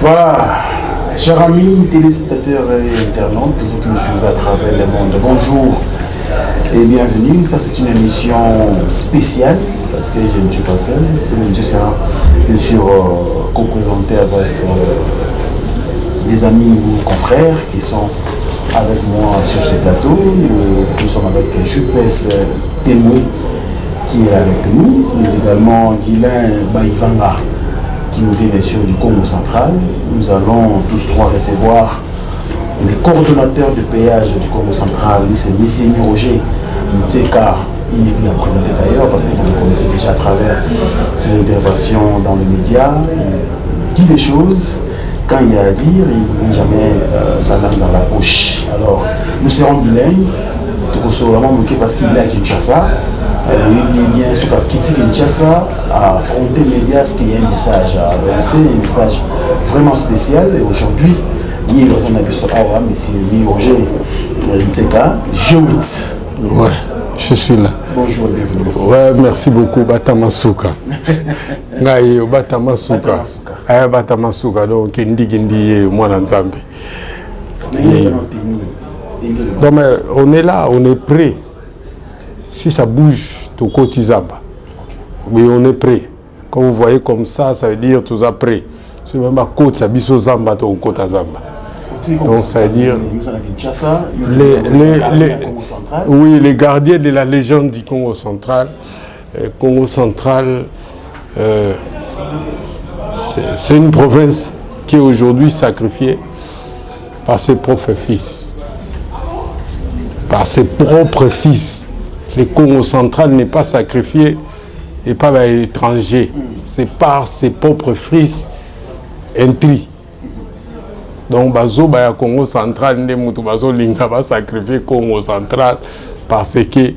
Voilà, chers amis, téléspectateurs et internautes, vous qui nous suivez à travers le monde, bonjour et bienvenue. Ça, c'est une émission spéciale parce que je ne suis pas seul. C'est bien sûr co-présenté avec des amis ou confrères qui sont avec moi sur ce plateau. Nous sommes avec Jupes Témoé qui est avec nous, mais également Guilain Baïvanga qui nous vient bien sûr du Congo central. Nous allons tous trois recevoir les coordonnateurs de péage du Congo central. Lui, c'est M. Roger Mtseka. Il n'est plus à présenter d'ailleurs parce que vous le connaissez déjà à travers ses interventions dans les médias. Il dit des choses. Quand il y a à dire, il n'a jamais sa langue dans la poche. Alors, nous serons bilingues. Tout vraiment manqué parce qu'il est à Kinshasa. Il dit bien sûr qu'à quitter Kinshasa, à affronter les médias, ce qui est un message à lancer, un message vraiment spécial. Et aujourd'hui, il est dans un abysse à M. Roger Mtseka. Ouais, je suis là. Bonjour, bienvenue. Ouais, merci beaucoup, Batamasuka. Ngaï, Batamasuka. Batamasuka, donc, Gindi, moi, Nzambi. Donc, on est là, on est prêt. Si ça bouge, tout côté Zamba. Oui, on est prêt. Quand vous voyez comme ça veut dire tout ça prêt. C'est même pas côté ça biso Zamba, tout côté Zamba. Donc ça veut dire les gardiens de la légende du Congo central. Congo central, c'est une province qui est aujourd'hui sacrifiée par ses propres fils. Par ses propres fils. Le Congo central n'est pas sacrifié et pas par l'étranger. C'est par ses propres fils intris. Donc, bazo baya Congo central, ne mutu bazo linga va sacrifier Congo central parce que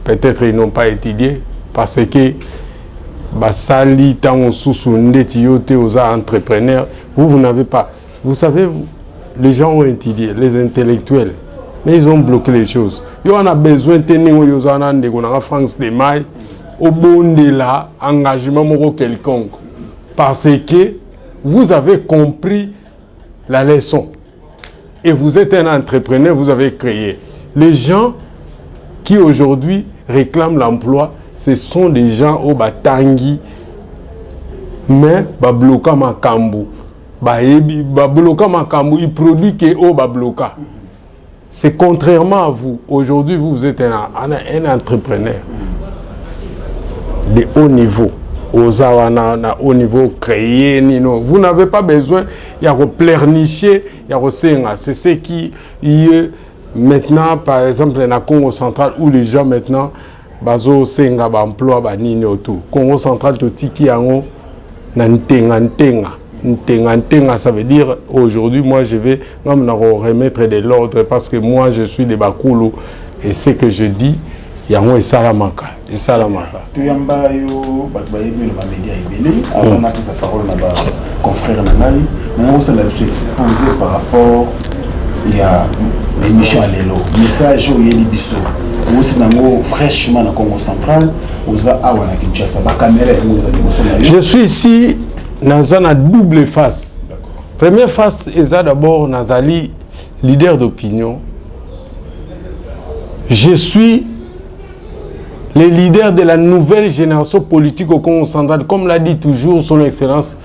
peut-être ils n'ont pas étudié, parce que basali tango susu ndeti yote aux entrepreneurs. Vous n'avez pas. Vous savez, les gens ont étudié, les intellectuels, mais ils ont bloqué les choses. Il y en a besoin de tenir en France de mailles au bon de là, engagement quelconque. Parce que vous avez compris la leçon. Et vous êtes un entrepreneur, vous avez créé. Les gens qui aujourd'hui réclament l'emploi, ce sont des gens au Batangi, mais Babloka Makambu. Babloka Makambu, il produit que au Babloka. C'est contrairement à vous. Aujourd'hui, vous êtes un entrepreneur de haut niveau. Au niveau créé, vous n'avez pas besoin de pleurnicher, c'est ce qui est maintenant, par exemple, dans le Congo central, où les gens maintenant, bazo senga ba emploi ba nini autour. Congo central to tiki yango na ntenga. Ntenga, ça veut dire aujourd'hui, moi je vais remettre de l'ordre parce que moi je suis de Bakulu et ce que je dis, il y a un salamaka. Et salamaka. Tu y as un média avant de sa parole à confrère Nanali, on s'est exposé par rapport à l'émission à l'élo. Message où il y a des bisous. Fraîchement dans le Congo central, je suis ici dans une double face. Première face, c'est d'abord Nazali, leader d'opinion. Je suis le leader de la nouvelle génération politique au Congo central, comme l'a dit toujours son Excellence,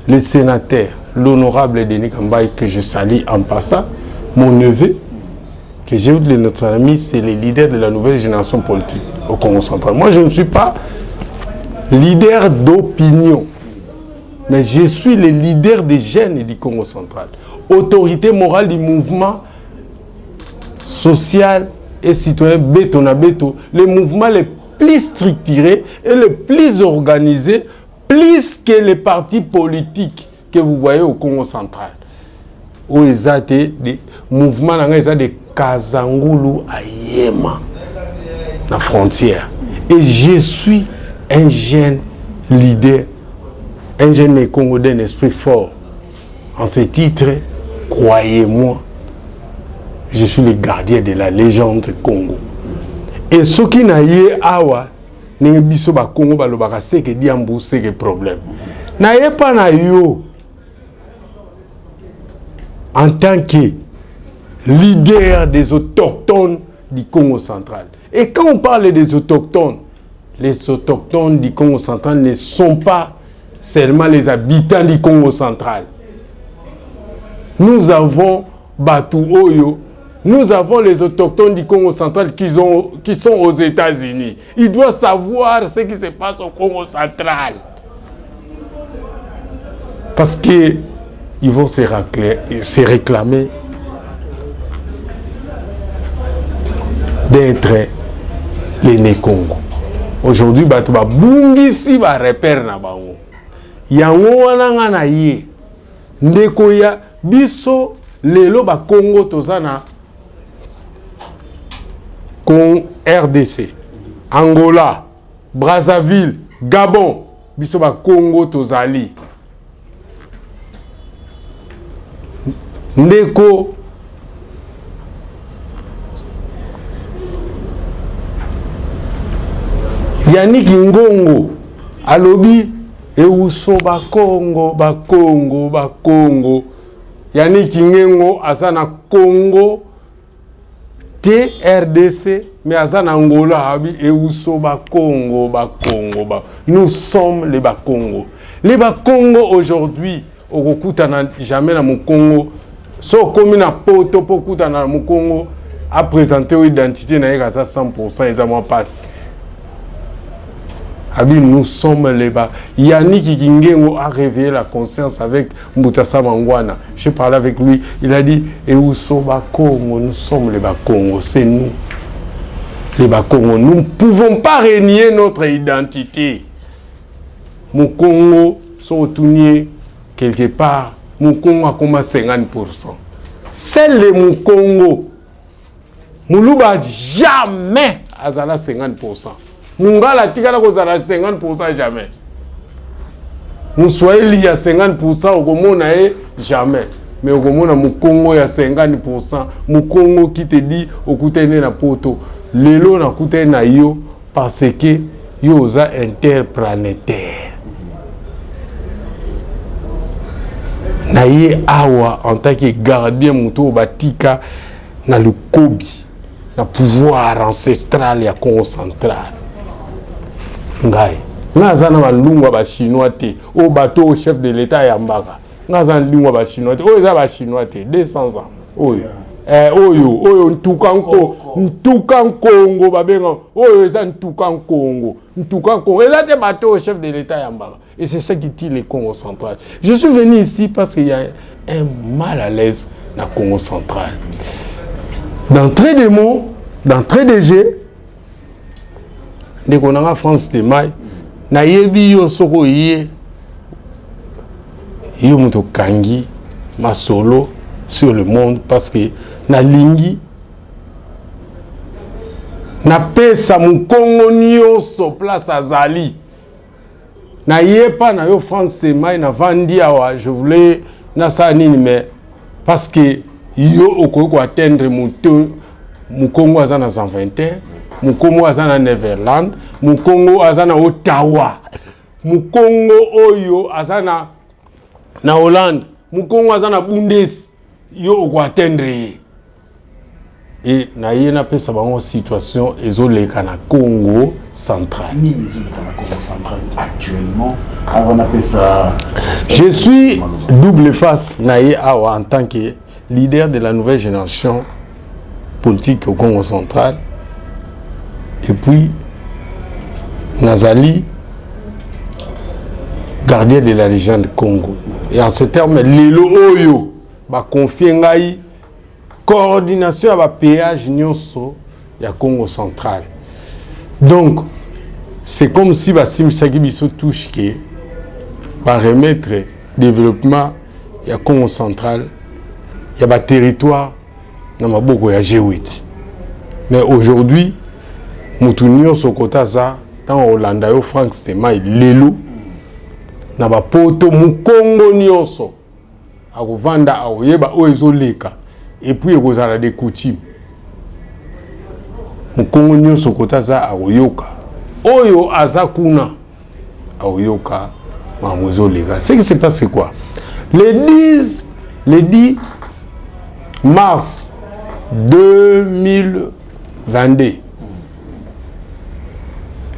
le sénateur, l'honorable Denis Kambaye, que je salue en passant, mon neveu, que j'ai eu de notre ami, c'est le leader de la nouvelle génération politique au Congo central. Moi, je ne suis pas leader d'opinion. Mais je suis le leader des jeunes du Congo central. Autorité morale du mouvement social et citoyen Beto na Beto. Le mouvement le plus structuré et le plus organisé, plus que les partis politiques que vous voyez au Congo central. Où ils ont des mouvements, ils ont des Kazangulu à Yéma, la frontière. Et je suis un jeune leader. Un jeune Congo d'un esprit fort. En ce titre, croyez-moi, je suis le gardien de la légende Congo. Et ce qui n'a pas n'est pas Congo, c'est que Diambu, c'est que problème. N'a pas na yo. en tant que leader des autochtones du Congo central. Et quand on parle des autochtones, les autochtones du Congo central ne sont pas seulement les habitants du Congo central. Nous avons Batu Oyo, nous avons les autochtones du Congo central qui sont aux États-Unis. Ils doivent savoir ce qui se passe au Congo central. Parce qu'ils vont se réclamer d'être les Né-Congo. Aujourd'hui, Batu ba bungisi ba repère na bango. Yango wana nga na ye. Ndeko ya biso lelo ba Congo tozana RDC, Angola, Brazzaville, Gabon, biso ba Congo tozali. Ndeko Yannick Ngongo alobi euso ba Congo Yannick Ngengo azana Congo TRDC mais azana Angola abi euso ba Congo nous sommes les Bakongo. Les Bakongo aujourd'hui okokutana jamais na Mukongo so komi na poto pokutana na Mukongo a présenté une identité na yeka 100% ezamwa passe. Nous sommes les bas. Yannick Kingengo a réveillé la conscience avec Moutassa Mangwana. Je parlais avec lui. Il a dit nous sommes les Bakongo. C'est nous. Les Bakongo. Nous ne pouvons pas renier notre identité. Mon Congo, sont tournés quelque part. Mon Congo a comme 50%. C'est le Mukongo. Moulouba jamais à 50%. Mungala tikala kozala 50% jamais. Mouswahili ya 50% okomona jamais. Mais okomona Mukongo ya 50%. Mukongo qui te dit okutene na poto. Lelo na kutene na yo parce que yo za interplanétaire. Na ye awa en tant que gardien muto batika na le kobi na pouvoir ancestral ya Congo central. Ngai ngazana malungwa ba chinois te o bateau au chef de l'état ya mbaka ngazana lungwa ba chinois te o eza ba chinois te 200 ans oyo oyo ntukan Congo babenga oyo eza ntukan Congo eza te bateau au chef de l'état ya mbaka. Et c'est ça qui tire les Congo central. Je suis venu ici parce qu'il y a un mal à l'aise dans le Congo central. D'entrée des mots, d'entrée des jets, dès qu'on a France de Maï, na yebi yo soko yé, yo muto kangi, ma solo sur le monde parce que na lingi, na pesa mu Congo nyonso place azali. Na yepa na yo France de Maï na vandi awa, je voulais na sa nini mais parce que yo okoko atteindre mu Congo azana 121. Mukongo azana Neverland, Mukongo azana Ottawa, Mukongo oyo azana na Hollande, Mukongo azana Bundes, yo oko atteindre. Et na yena pesa bango situation ezoleka na Congo central. Ni ezoleka na Congo central actuellement. On appelle ça. Je suis double face na ye awa en tant que leader de la nouvelle génération politique au Congo central. Et puis, Nazali, gardien de la Légion de Congo. Et en ce terme, Lelo Oyo, va confier ngai coordination à la péage nyonso ya Congo central. Donc, c'est comme si Bassim Sagibiso touche que va remettre développement ya Congo central, ya ba territoire na maboko ya G8. Mais aujourd'hui, Moutounio Sokotaza, dans Hollanda, Frank Stemai, Lelo, na ba poto Mukongo Nyonso, a Rwanda, a Oyeba, Oezoleka, et puis il y a des coutumes. Mukongo Nyonso Sokotaza, a Oyoka, Oyo Azakuna, a Oyoka, Mamozoleka. Ce qui s'est passé quoi? Les 10 mars 2022,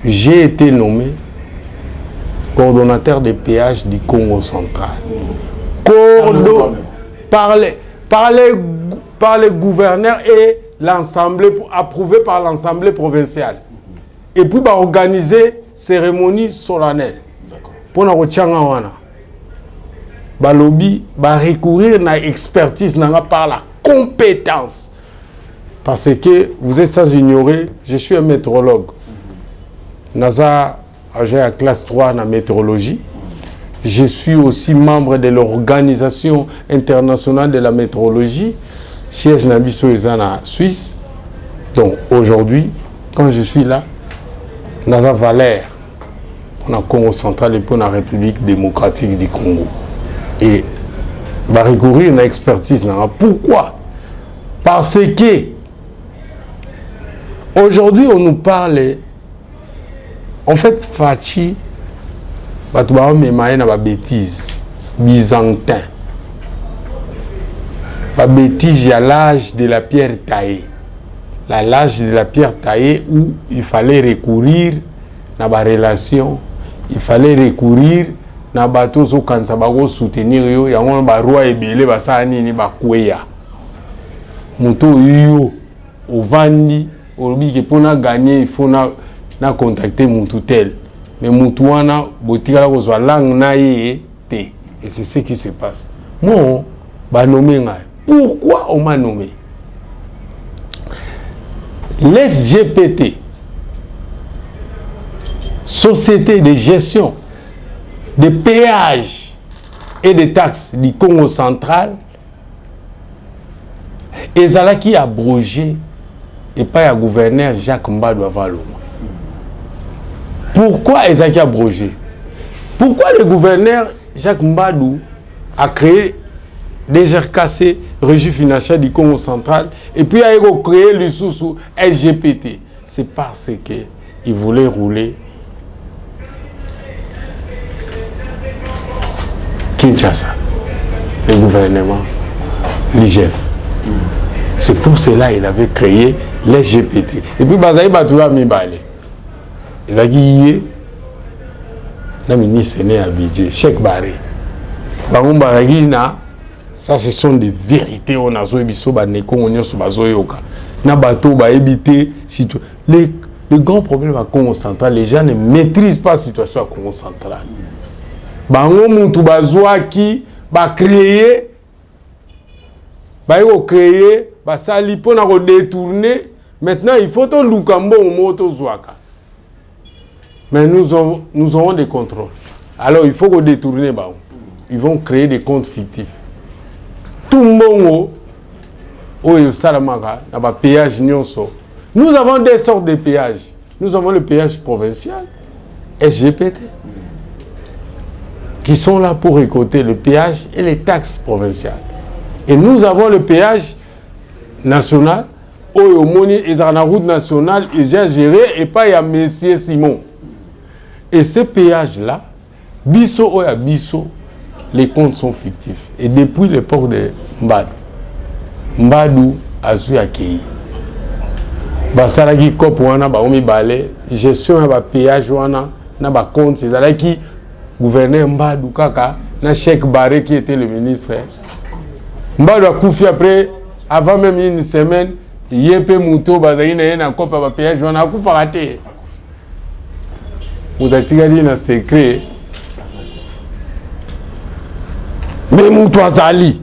j'ai été nommé coordonnateur des péages du Congo central. Par les gouverneurs et l'Assemblée, approuvé par l'Assemblée provinciale. Et puis, organiser cérémonie solennelle. Pour nous balobi, recourir à l'expertise par la compétence. Parce que vous êtes sans ignorer, je suis un météorologue. NASA, j'ai la classe 3 en météorologie. Je suis aussi membre de l'Organisation internationale de la météorologie, siège Nabiso en Suisse. Donc aujourd'hui, quand je suis là, NASA Valère, pour le Congo central et pour la République démocratique du Congo. Et va recourir à l'expertise. Pourquoi? Parce que aujourd'hui, on nous parle, en fait, Fachi, bêtise, byzantin. Bêtise, il y a l'âge de la pierre taillée. L'âge de la pierre taillée où il fallait recourir à la relation, il fallait recourir na bateau so kansa bago soutenir yo ya ngona ba roi ebele ba sa nini ba kweya moto yo ovandi olobi ke pona gagner il faut na contacter mutu tel mais mutu wana botika ko zo langue na ye te et c'est ce qui se passe. Moi ba nommé nga. Pourquoi on m'a nommé? l'SGPT, Société de gestion des péages et des taxes du Congo central, ezalaki abrogé et pas le gouverneur Jacques Mbadou Avaloma. Pourquoi ezalaki abrogé? Pourquoi le gouverneur Jacques Mbadou a créé des GRKC, Régie financière du Congo central, et puis a créé le sous SGPT? C'est parce qu'il voulait rouler Kinshasa, le gouvernement, l'IGF. C'est pour cela qu'il avait créé les GPT. Et puis, Bazaï Batoua Mibale. Il a dit, le ministre né à Bidje, Cheikh Barré. Ça, ce sont des vérités. On a le grand problème à Congo central, les gens ne maîtrisent pas la situation à Congo central. Bango mutu bazwa qui va créer, sali pour nous détourner. Maintenant, il faut tout lukambo au moto zwaka. Mais nous aurons des contrôles. Alors, il faut qu'on détourne. Ils vont créer des comptes fictifs. Tout le monde, péage. Nous avons des sortes de péages. Nous avons le péage provincial, SGPT, qui sont là pour récolter le péage et les taxes provinciales. Et nous avons le péage national, où il y a la route nationale, il est géré, et pas il y a M. Simon. Et ce péage-là, biso, les comptes sont fictifs. Et depuis l'époque de Mbadou, Mbadou a su accueillir. Basalaki kop wana ba omi balé, gestion ya ba péage wana na ba compte, c'est là qui gouverneur Mbadou kaka na Cheikh Barré qui était le ministre. Mbadou a koufi après, avant même une semaine, yépe mouto bazali na yena kop ba péage wana a koufa raté. Vous avez dit un secret. Mais mouto azali.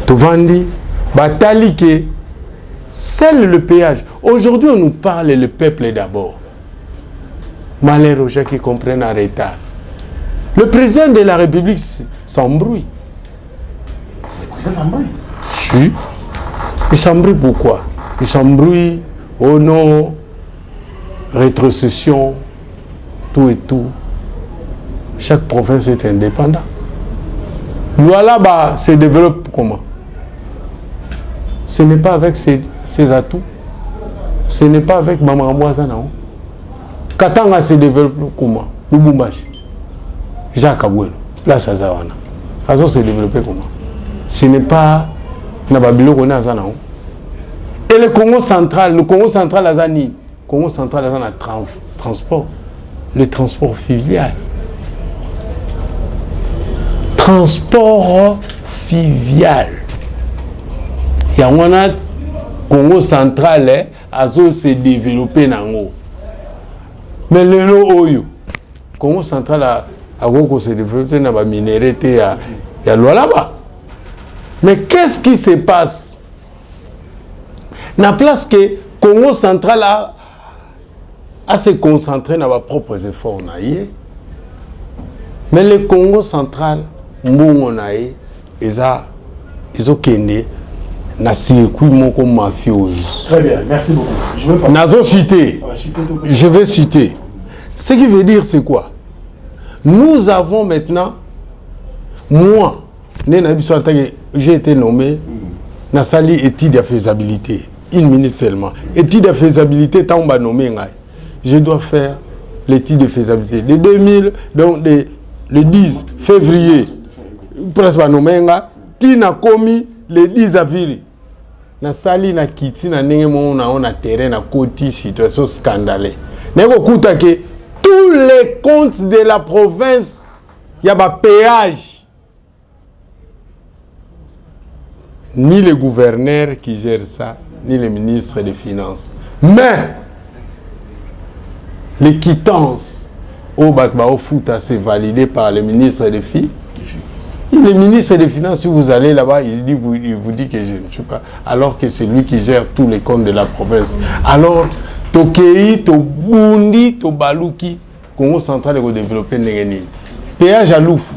Tovandi, batali que seul le péage. Aujourd'hui, on nous parle le peuple d'abord. Malheur aux gens qui comprennent en retard. Le président de la République s'embrouille. Le président s'embrouille? Si. Il s'embrouille pourquoi? Il s'embrouille au nom, rétrocession, tout et tout. Chaque province est indépendante. Lualaba se développe comment? Ce n'est pas avec ses atouts. Ce n'est pas avec Maman Mouazana. Katanga se développe comment? Lubumbashi. Jacques Abouel. Place à Zawana. Ça se développer comment? Ce n'est pas na Babylone qu'on a ça non. Et le Congo central Azani, Congo central Azani transport, le transport fluvial. Transport fluvial. Il y a un Congo central azo se développer nango. Mais le Oyo, Congo central a se développer na ba minéralité ya loi là-bas. Mais qu'est-ce qui se passe? Na place que Congo central a se concentrer dans ses propres efforts. Mais le Congo central, ils ont kende na circuit moko mafiose. Très bien, merci beaucoup. Je vais citer. Ce qui veut dire c'est quoi? Nous avons maintenant, moi, j'ai été nommé na sali étude de faisabilité. 1 minute seulement. Étude de faisabilité, tant on nommé, je dois faire l'étude de faisabilité. De 2000, donc le 10 février, presque nommé, qui n'a commis le 10 avril. Na sali na kiti na nenge on a terrain na koti situation scandaleux. Neko kuta que tous les comptes de la province, il y a un péage. Ni le gouverneur qui gère ça, ni le ministre des Finances. Mais les quittances au Bakbao Fouta, c'est validé par le ministre des Finances. Le ministre des Finances, si vous allez là-bas, il vous dit que je ne sais pas, alors que c'est lui qui gère tous les comptes de la province. Alors, Tokei, Tobundi, Tobaluki, Congo central de développer Nengeni. Péage à Louf.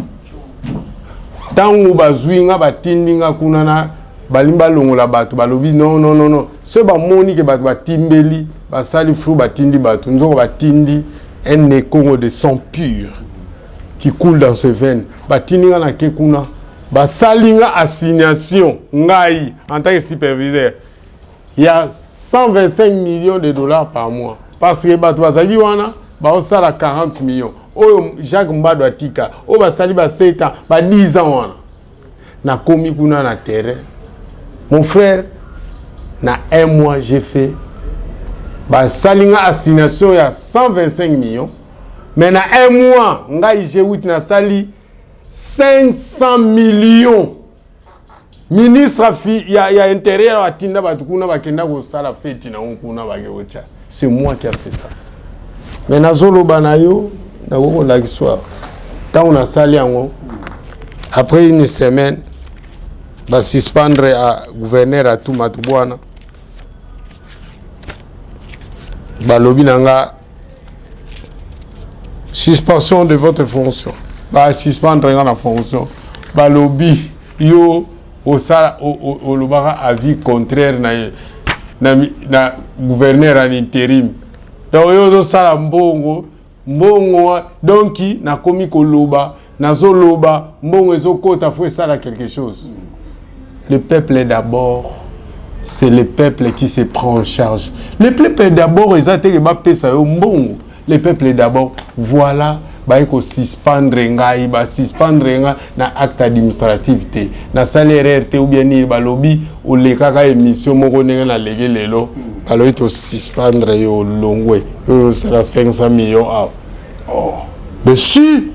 Tant que Bazouinga, Batindinga, Kunana, Balimba Longola Batu, Balobi, non. Ce ba moni que Batimbeli, Basali Flou, Batindi Batu, nous avons Batindi, un Congo de sang pur qui coule dans ses veines. Batindinga na Kekuna, Basalinga assignation, Ngai, en tant que superviseur. Il y a 125 millions de dollars par mois. Parce que Batu Bazali Wana, Baosala 40 millions. Oh, Jacques Mbado Atika, oh, Basali ba 7 ans, ba 10 ans wana. Na komi kuna na terrain. Mon frère, na 1 mois, j'ai fait Basalinga assignation, il y a 125 millions. Mais na 1 mois, j'ai eu na sali 500 millions. Ministre il y a intérieur à Tinda Batukuna Bakenda ko sala fête na kuna bageocha. C'est moi qui a fait ça. Mais na zolo banayo na ko la histoire. Tant on a sali ango. Après une semaine, va suspendre à gouverneur à tout Matubwana. Balobi nanga suspension de votre fonction. Bah suspendre la fonction. Balobi yo au lobara avis contraire na gouverneur en intérim. Donc yo sala mbongo donc na komi ko loba na zo loba mbongo ezo kota faut sala quelque chose. Le peuple est d'abord, c'est le peuple qui se prend en charge. Le peuple est d'abord, ils ont été mbongo. Le peuple est d'abord, voilà. Il faut suspendre na acte administratif na salaire ou bien ni balobi ou les kaka émission moko na légué lelo alors il faut suspendre yo longwe yo sera 500 millions oh dessus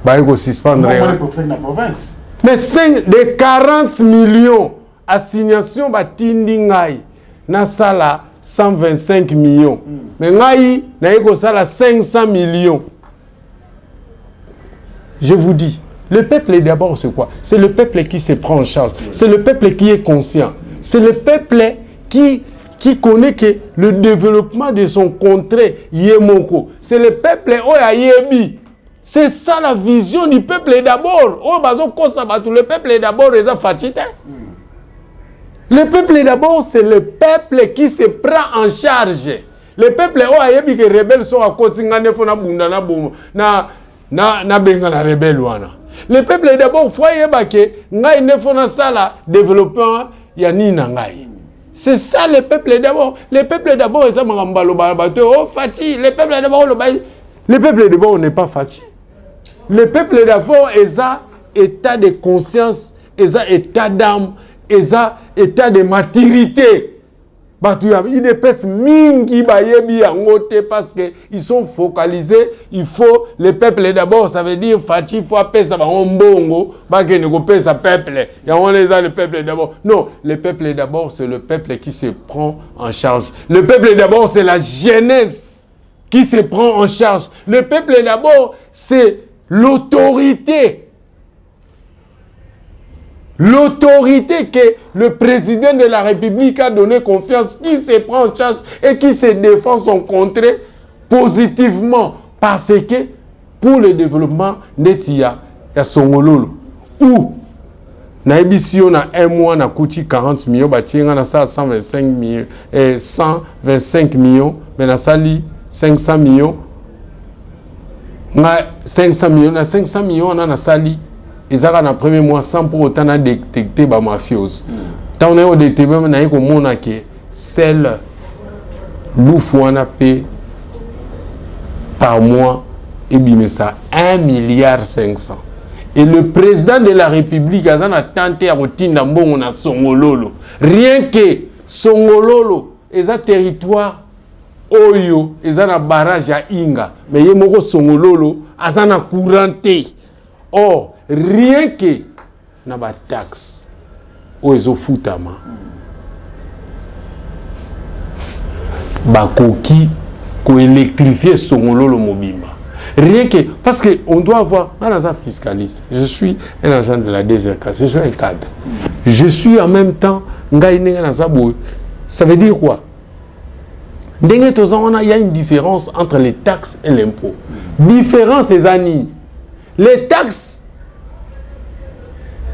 il faut suspendre la province. Mais 5 de 40 millions assignation batindi ngai na sala 125 millions mais ngai na yeko sala 500 millions. Je vous dis, le peuple est d'abord c'est quoi? C'est le peuple qui se prend en charge. C'est le peuple qui est conscient. C'est le peuple qui connaît que le développement de son contrée yemoko. C'est le peuple oyayebi. C'est ça la vision du peuple d'abord. Oh bazo kosabatu, le peuple est d'abord reza fatite. Le peuple d'abord c'est le peuple qui se prend en charge. Le peuple oyayebi que rebelles sont à côté ngane fona bunda na bomo na benga la rebelle wana. Le peuple est d'abord foyer baké ngai ne fona sala développement ya ni na ngai. C'est ça le peuple d'abord. Le peuple d'abord ça mangambalo bato oh fati. Le peuple d'abord le peuple d'abord n'est pas fati. Le peuple d'abord est ça état de conscience, eza état d'âme, eza état de maturité. Il dépêche mingi bayebi yangote parce que ils sont focalisés. Il faut le peuple d'abord, ça veut dire Fati faut appeler ça bongo, bagé ne copé ça peuple. Il y a le peuple d'abord. Non, le peuple d'abord c'est le peuple qui se prend en charge. Le peuple d'abord c'est la jeunesse qui se prend en charge. Le peuple d'abord c'est l'autorité. L'autorité que le président de la République a donné confiance, qui se prend en charge et qui se défend son contrée positivement. Parce que pour le développement d'Etia, il y a Songololo. Où si on a un mois, on a coûté 40 millions, on a ça 125 millions, 125 millions, mais on a ça 500 millions. On a 500 millions, on a ça ils ont dans le premier mois sans pour autant détecter les mafios. Tant on a détecté, on a que celle l'oufouana paie par mois et bien ça 1,5 milliard. Et le président de la République a tenté à retirer dans na Songololo. Rien que Songololo, ils ont territoire Oyo, ils ont un barrage à Inga, mais ils ont Songololo, ils ont un couranté. Or rien que na ba taxe ozo futama ba koki ko électrifier Songololo mobimba, rien que parce que on doit avoir un fiscaliste. Je suis un agent de la DGK, je suis un cadre, je suis en même temps ça veut dire quoi? Il y a une différence entre les taxes et l'impôt. Différence c'est années. Les taxes,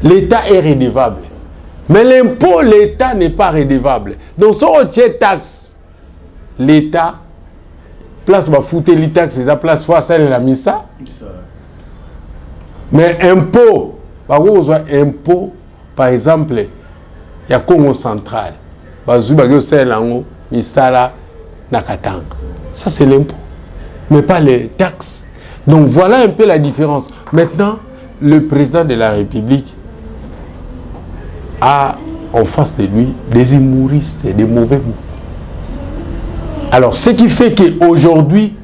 l'État est redevable. Mais l'impôt, l'État n'est pas redevable. Donc, si on tient taxe, l'État, place va foutre les taxes, la place fois ça, la missa. Mais impôt, impôt, par exemple, il y a Congo central. Ça, c'est l'impôt. Mais pas les taxes. Donc voilà un peu la différence. Maintenant, le président de la République a en face de lui des humoristes, des mauvais mots. Alors ce qui fait qu'aujourd'hui,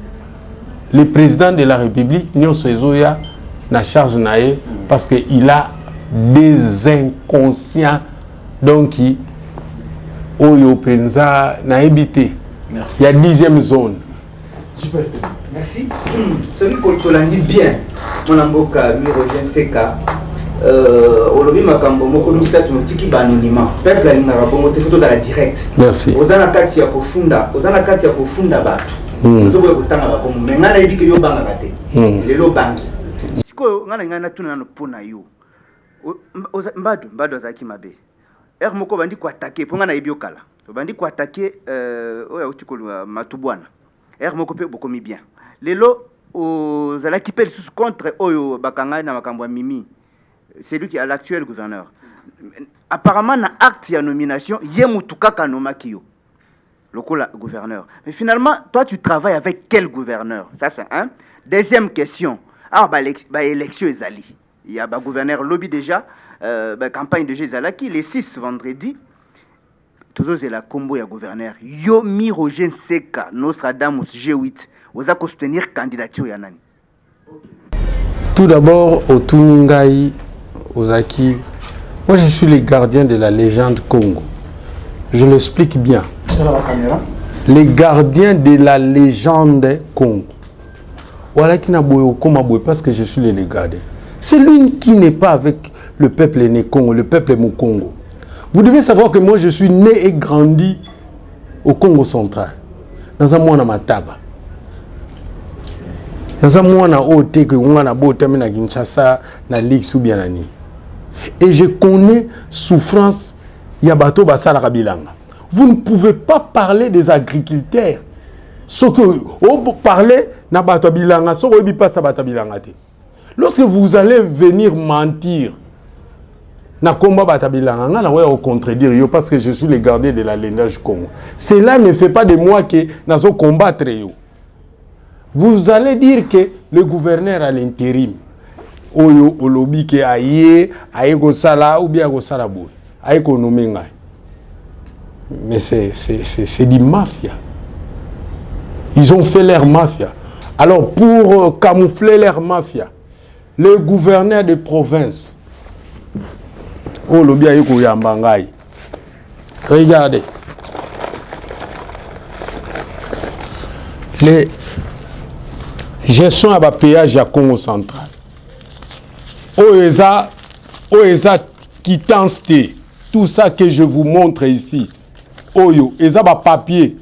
le président de la République, Nyon Sezoya, n'a charge naé parce qu'il a des inconscients. Donc, Oyo Penza n'a habité. Il y a 10e zone. Merci. Celui qu'on l'a dit bien, mon amboka Mirogen Seka, Olobi Makambo, Moko Misat Motiki Banonima, peuple Alinga Bongo, te photo dans la direct. Merci. Ozana Katia Kofunda, Ozana Katia Kofunda Bat. Nous avons autant à Bakomo, mais n'a dit que yo bangate, les lo bangi. Si ko ngana tuna no pona yo. Mbado Zaki Mabe. Moko bandi ko attaquer, pour ngana ibiokala. Bandi ko attaquer oya utikolo Matubwana. Moko pe bokomi bien. Lelo aux qui pèle contre Oyo Bakanga na makambo Mimi. C'est lui qui est l'actuel gouverneur. Apparemment na acte ya nomination yemutuka kanomakio. Lokola gouverneur. Mais finalement toi tu travailles avec quel gouverneur? Ça c'est un. Deuxième question. Ah bah élection ezali. Il y a bah gouverneur lobby déjà campagne de Jézalaki les 6 vendredi. Toujours c'est la combo ya gouverneur. Yomi Roger Seka Nostradamus G8. Vous allez soutenir candidature Yanani. Tout d'abord, au Tuningaï, aux Aki, moi je suis le gardien de la légende Congo. Je l'explique bien. Les gardiens de la légende Congo. Voilà qui n'a pas parce que je suis le gardien. C'est lui qui n'est pas avec le peuple né Congo, le peuple Mukongo. Vous devez savoir que moi je suis né et grandi au Congo central, dans un mois Mataba. Dans un mois na ote que on a beau terminer na Kinshasa na Ligue Soubianani. Et je connais souffrance yabato basala kabilanga. Vous ne pouvez pas parler des agriculteurs. Ce que vous parlez na bato bilanga, ce que vous pas sa bato bilanga te. Lorsque vous allez venir mentir na combat bato bilanga, na ouais au contredire yo parce que je suis le gardien de la lignage Congo. Cela ne fait pas de moi que nazo combattre yo. Vous allez dire que le gouverneur à l'intérim, oyo olobi ke aye kosala ou bien kosala boy aye konomé ngai. Mais c'est du mafia. Ils ont fait leur mafia. Alors pour camoufler leur mafia, le gouverneur de province olobi aye koyamba ngai. Regardez. Les gestion à péage à Congo central. Oeza quittance tout ça que je vous montre ici. Oyo, eza ba papier.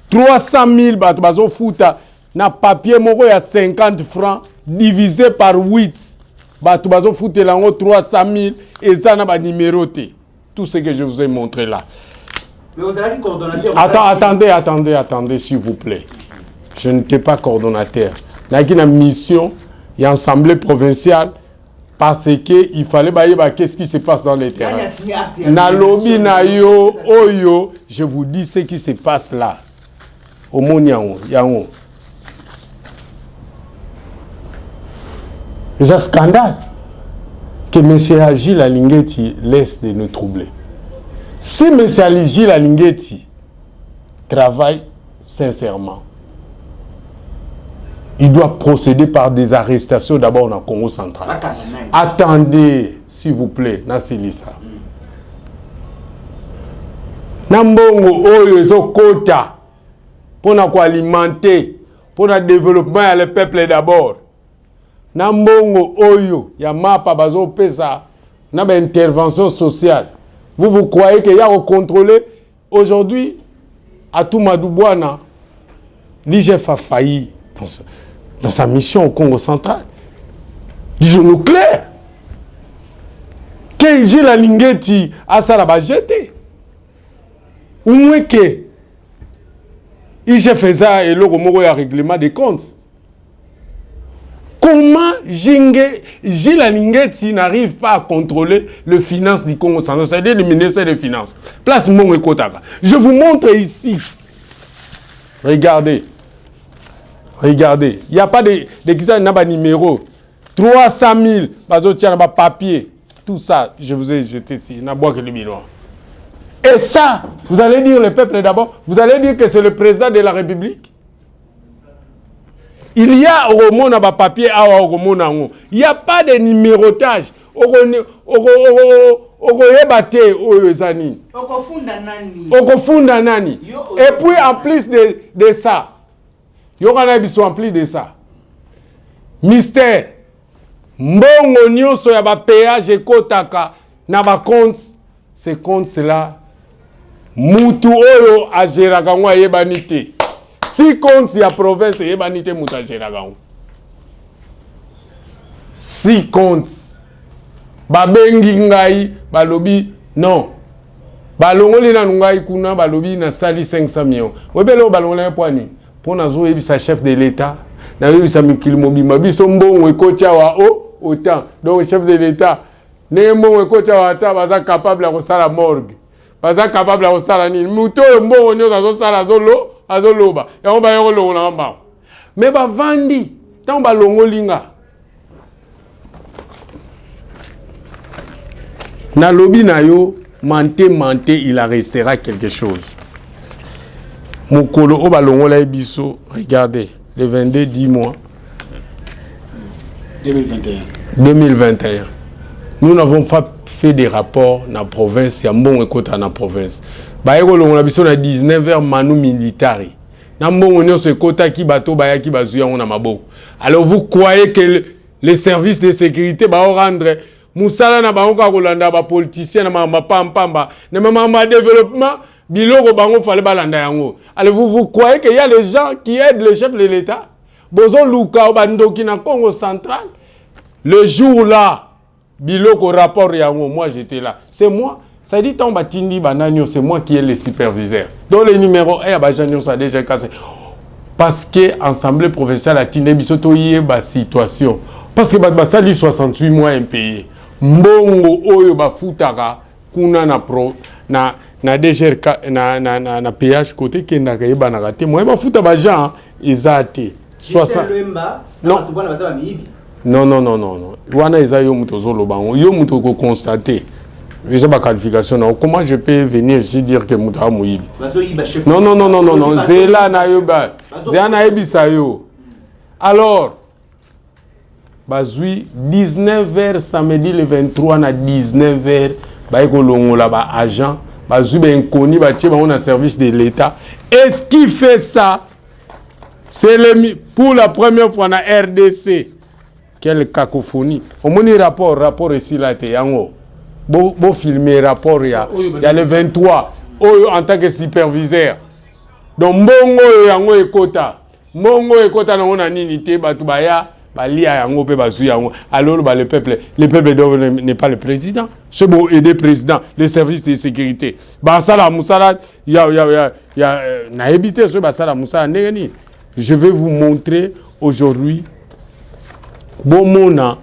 300 000 bato bazo futa na papier moko ya 50 francs divisé par 8. Bato bazo futa lango 300 000 eza na ba numéro te. Tout ce que je vous ai montré là. Mais vous avez dit coordonnateur. Attendez, s'il vous plaît. Je n'étais pas coordonnateur. J'ai une mission, il y a une assemblée provinciale, parce qu'il fallait voir qu'est-ce qui se passe dans les terrains. Nalobi na yo, oyo, je vous dis ce qui se passe là. Au Moniaon, Yaon. C'est un scandale que M. Agile Alingeti laisse de nous troubler. Si M. Agile Alingeti travaille sincèrement, il doit procéder par des arrestations d'abord dans le Congo central. Attendez, s'il vous plaît, Nassilissa. Nambongo oyo ezokota pour alimenter, pour le développement le peuple d'abord. Nambongo oyo ya mapa bazo pesa na ba intervention sociale. Vous croyez qu'il y a à contrôler aujourd'hui à tout Madouboana, l'IGF a failli dans sa mission au Congo central. Disons-nous clair. Que j'ai la lingeti à Saraba jeté. Ou moins que il fait ça et le remoro à règlement des comptes. Comment j'ai la lingeti n'arrive pas à contrôler le finance du Congo central, c'est-à-dire le ministère des Finances. Place mon Ekotaka. Je vous montre ici. Regardez. Regardez, il n'y a pas de numéro. 300 000, papier. Tout ça, je vous ai jeté ici. Et ça, vous allez dire le peuple d'abord, vous allez dire que c'est le président de la République. Il y a au monde un papier, il n'y a pas de numérotage. Et puis en plus de ça, il y aura en plus de ça. Mystère. Mbongo nyonso ya ba péage ekotaka na ba compte. Ces comptes là mutu oyo ageraka ngo yebani te. Si compte ya province yebani te mutu ageraka ngo. Si compte babengi ngai balobi non. Balongoli na ngai kuna balobi na sali 500 millions. Webelo balongoli poani. Pour nous ebisa chef de l'État, na ebisa mikili mobima biso mbongo ekotia wa autant. Donc chef de l'État, ne mbongo ekotia wa ata baza capable ya kosala morgue. Baza capable ya kosala nini? Muto mbongo nyo azosala azoloba. Ya ba yoko longo na mba. Mais ba vandi, tant ba longo linga. Na lobi na yo, mante, il arrêtera quelque chose. Mokolo Obalongola Ebiso, regardez, le 22 10 mois 2021. Nous n'avons pas fait des rapports dans la province, il y a un bon écoute dans la province. Baïko Longola Biso na 19h Manu Militari. Nambongo nyo se kota ki bato bayaki bazuya on a mabo. Alors vous croyez que les services de sécurité ba rendre Moussala na baoka kolanda ba politicien na ma pamba na ma développement biloko bango fallait balanda yango. Alors vous croyez qu'il y a des gens qui aident le chef de l'État? Bozo Luka Bandoki na Congo central. Le jour là biloko rapport yango, moi j'étais là. C'est moi. Ça dit tant batindi bananyo, c'est moi qui est le superviseur. Donc le numéro 1 abajanyo ça déjà cassé. Parce que l'Assemblée provinciale a tine bisoto yeba situation. Parce que basali 68 mois impayé. Mbongo oyo bafutaka kuna na DGR na péage côté qui n'a pas na raté. Moi bafuta ba gens ezate 60. Non. Non. Wana eza yo muto zolo bango. Yo muto ko constater. J'ai pas qualification. Comment je peux venir ici dire que muto a mouibi? Non. Zela na yo ba. Zela na ebisa yo. Alors, bazui 19h samedi le 23 na 19h ba ko longola ba agent bazui ben koni ba tie ba on a service de l'État. Est-ce qui fait ça? C'est pour la première fois na RDC. Quelle cacophonie. Au moins rapport ici là te yango. Bo filmer rapport il y a le 23 en tant que superviseur. Donc mbongo yango ekota. Mbongo ekota na on a nini te batu baya balia yango pe bazu yango. Alors le peuple n'est pas le président. C'est bon aider le président, les services de sécurité. Ba sala musala ya na éviter ce ba sala musala ndeni. Je vais vous montrer aujourd'hui bon mona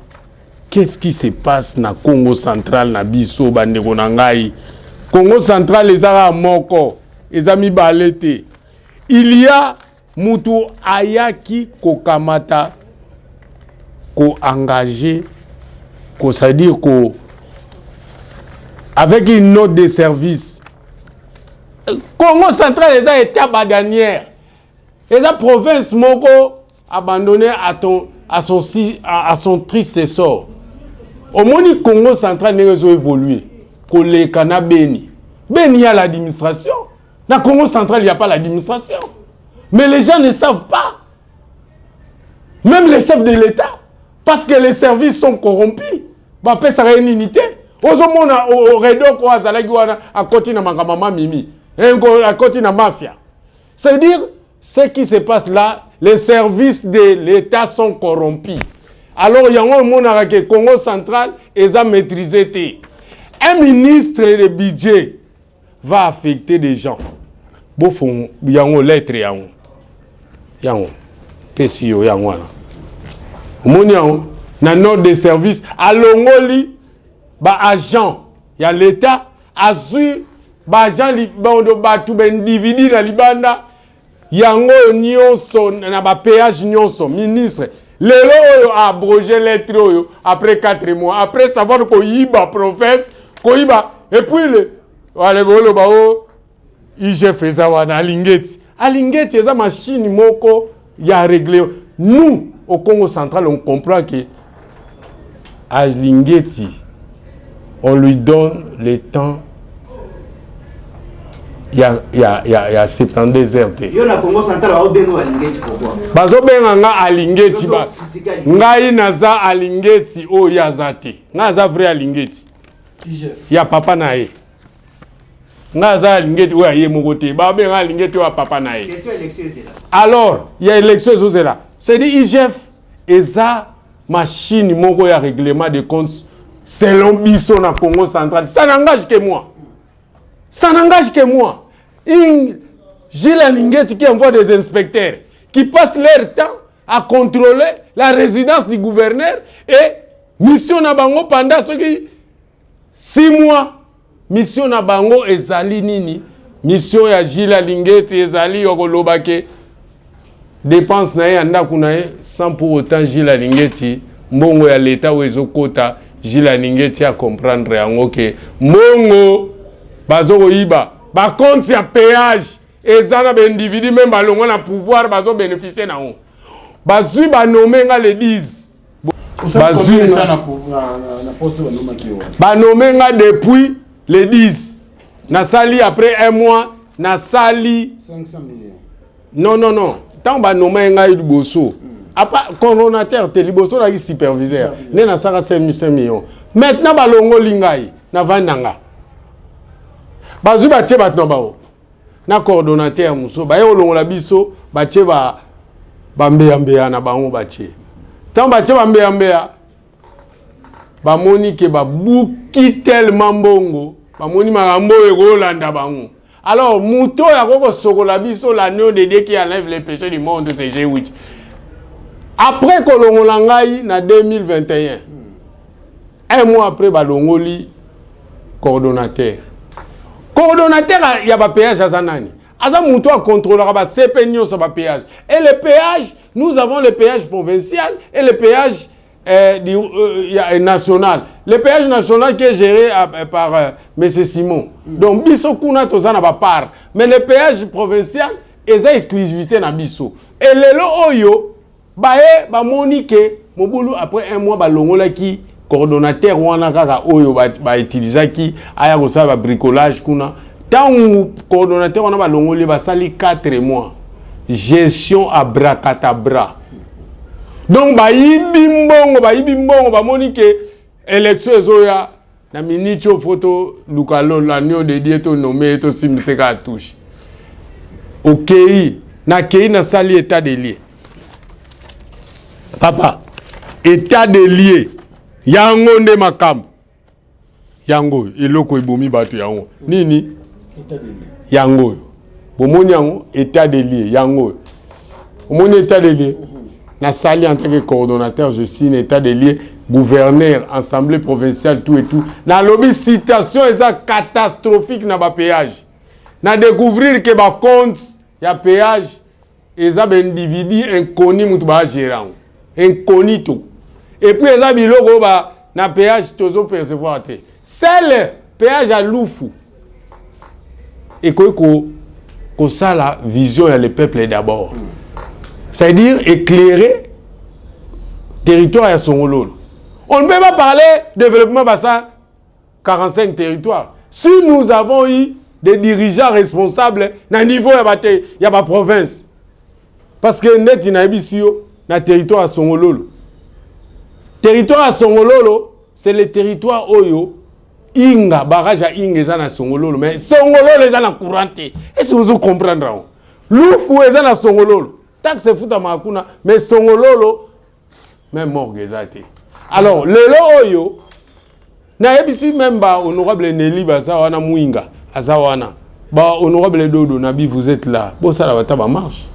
qu'est-ce qui se passe na Congo central na biso bandeko na ngai. Congo central les ara moko ezami balete. Il y a mutu ayaki kokamata ko engagé ko c'est-à-dire ko avec une note de service. Congo central les a été dernière. Et la province moko abandonné à son triste sort. Au moni Congo central n'est pas évolué. Kole kana Beni. Beni y a l'administration. Dans Congo central, il n'y a pas l'administration. Mais les gens ne savent pas. Même les chefs de l'État. Parce que les services sont corrompus. Bah, ça a une unité. Aux hommes, au rédo, quoi, ça à côté de ma maman Mimi. À côté de la mafia. Ça veut dire, ce qui se passe là, les services de l'État sont corrompus. Alors, il y a un monde avec le Congo central et ça maîtrisé. Un ministre de budget va affecter des gens. Bon, il y a une lettre, il y a un PCO, il y a un note de service. À l'ongoli, agent, il y a l'État, a su, agent, tout individu dans l'Ibanda. Yango nyonso na ba péage nyonso ministre lelo oyo a abrogé lettre oyo après 4 mois après savoir ko yiba province ko yiba et puis le wale bolo ba o IGF wana alingeti eza machine moko ya régler. Nous au Congo central on comprend que alingeti on lui donne le temps. Il y a 72 heures. Il y a Congo central à Alingeti pourquoi? Bazo benga Alingeti ba. Ngai naza Alingeti o yazate. Naza vrai Alingeti. Il y a papa nae. Naza Alingeti o yaye mogote. Ba benga Alingeti o papa nae. Alors, il y a élection là. C'est dit IGF eza machine moko ya règlement de comptes selon biso na Congo central. Ça n'engage que moi. Ça n'engage que moi. Gilles Alingeti qui envoie des inspecteurs qui passent leur temps à contrôler la résidence du gouverneur et mission na bango pendant 6 mois. Mission na bango ezali nini? Mission ya Gilles Alingeti ezali yokolobake dépense na yanda kunae sans pour autant Gilles Alingeti mbongo ya l'État wezokota Gilles Alingeti a comprendre yango ke mbongo bazo iba ba compte ya péage ezana ba individu même balongo na pouvoir bazo bénéficier na on bazui ba nommer nga le 10 bazui na poste ba nommer nga depuis le 10 na sali après un mois na sali 500 millions non tant ba nommer nga liboso apa coordonnateur te liboso na superviseur ne na saka 500 millions maintenant balongo lingai na vandanga bazu ba tie batno bao na coordonnateur muso ba yo longola biso ba tie ba mbeya na bango ba tie tant ba tie ba mbeya ba moni ke ba buki tellement bongo ba moni makambo e kolanda bango. Alors muto ya koko sokola biso l'agneau de Dieu qui enlève les péchés du monde, c'est G8. Après kolongola ngai na 2021 un mois après ba longoli coordonnateur il y a pas péage à Zanani. Aza muto a contrôler ba CP nyo sa ba péage. Et le péage, nous avons le péage provincial et le péage national. Le péage national qui est géré par M. Simon. Donc, biso kuna tozana ba part. Mais le péage provincial, est exclusivité na biso. Et lelo oyo, ba monique, mobulu après un mois, ba longola qui coordonnateur wana kaka oyo ba utiliser qui aya ko sa ba bricolage kuna. Tant coordonnateur wana ba longoli ba sali 4 mois. Gestion à bracadabra. Donc ba yibi mbongo ba monique élection ezoya na minicho photo lukalo lanyo de die to nommé to simseka touche. OK, na kei na sali état de lié. Papa, état de lié. Yango nde makambo. Yango eloko ibomi bato yango. Nini? État de lié. Yango. Bomoni yango état de lié yango. Omoni état de lié. Na sali en tant que coordonnateur, je signe état de lié, gouverneur, assemblée provinciale, tout et tout. Na lobby citation eza catastrophique na ba péage. Na découvrir que ba compte ya péage eza ba individu inconnu mutu ba gérant. Incognito. Et puis eza biloko ba na péage tozo percevoir te. Seul péage à Lufu. Et ko ça la vision ya le peuple d'abord. C'est-à-dire éclairer territoire à son rôle. On ne peut pas parler de développement bassin 45 territoires. Si nous avons eu des dirigeants responsables à niveau de la province, parce que net na territoire à son rôle. Territoire à son rôle, c'est le territoire oyo inga barrage à inga eza na songololo, mais songololo eza na courante. Est-ce que vous comprenez? Lufu eza na songololo. Taxe futa makuna, mais songololo même morgue ezate. Alors lelo oyo na ebisi même ba honorable Nelly baza wana muinga azawana ba honorable Dodo Nabi vous êtes là bon ça la bata ba marche.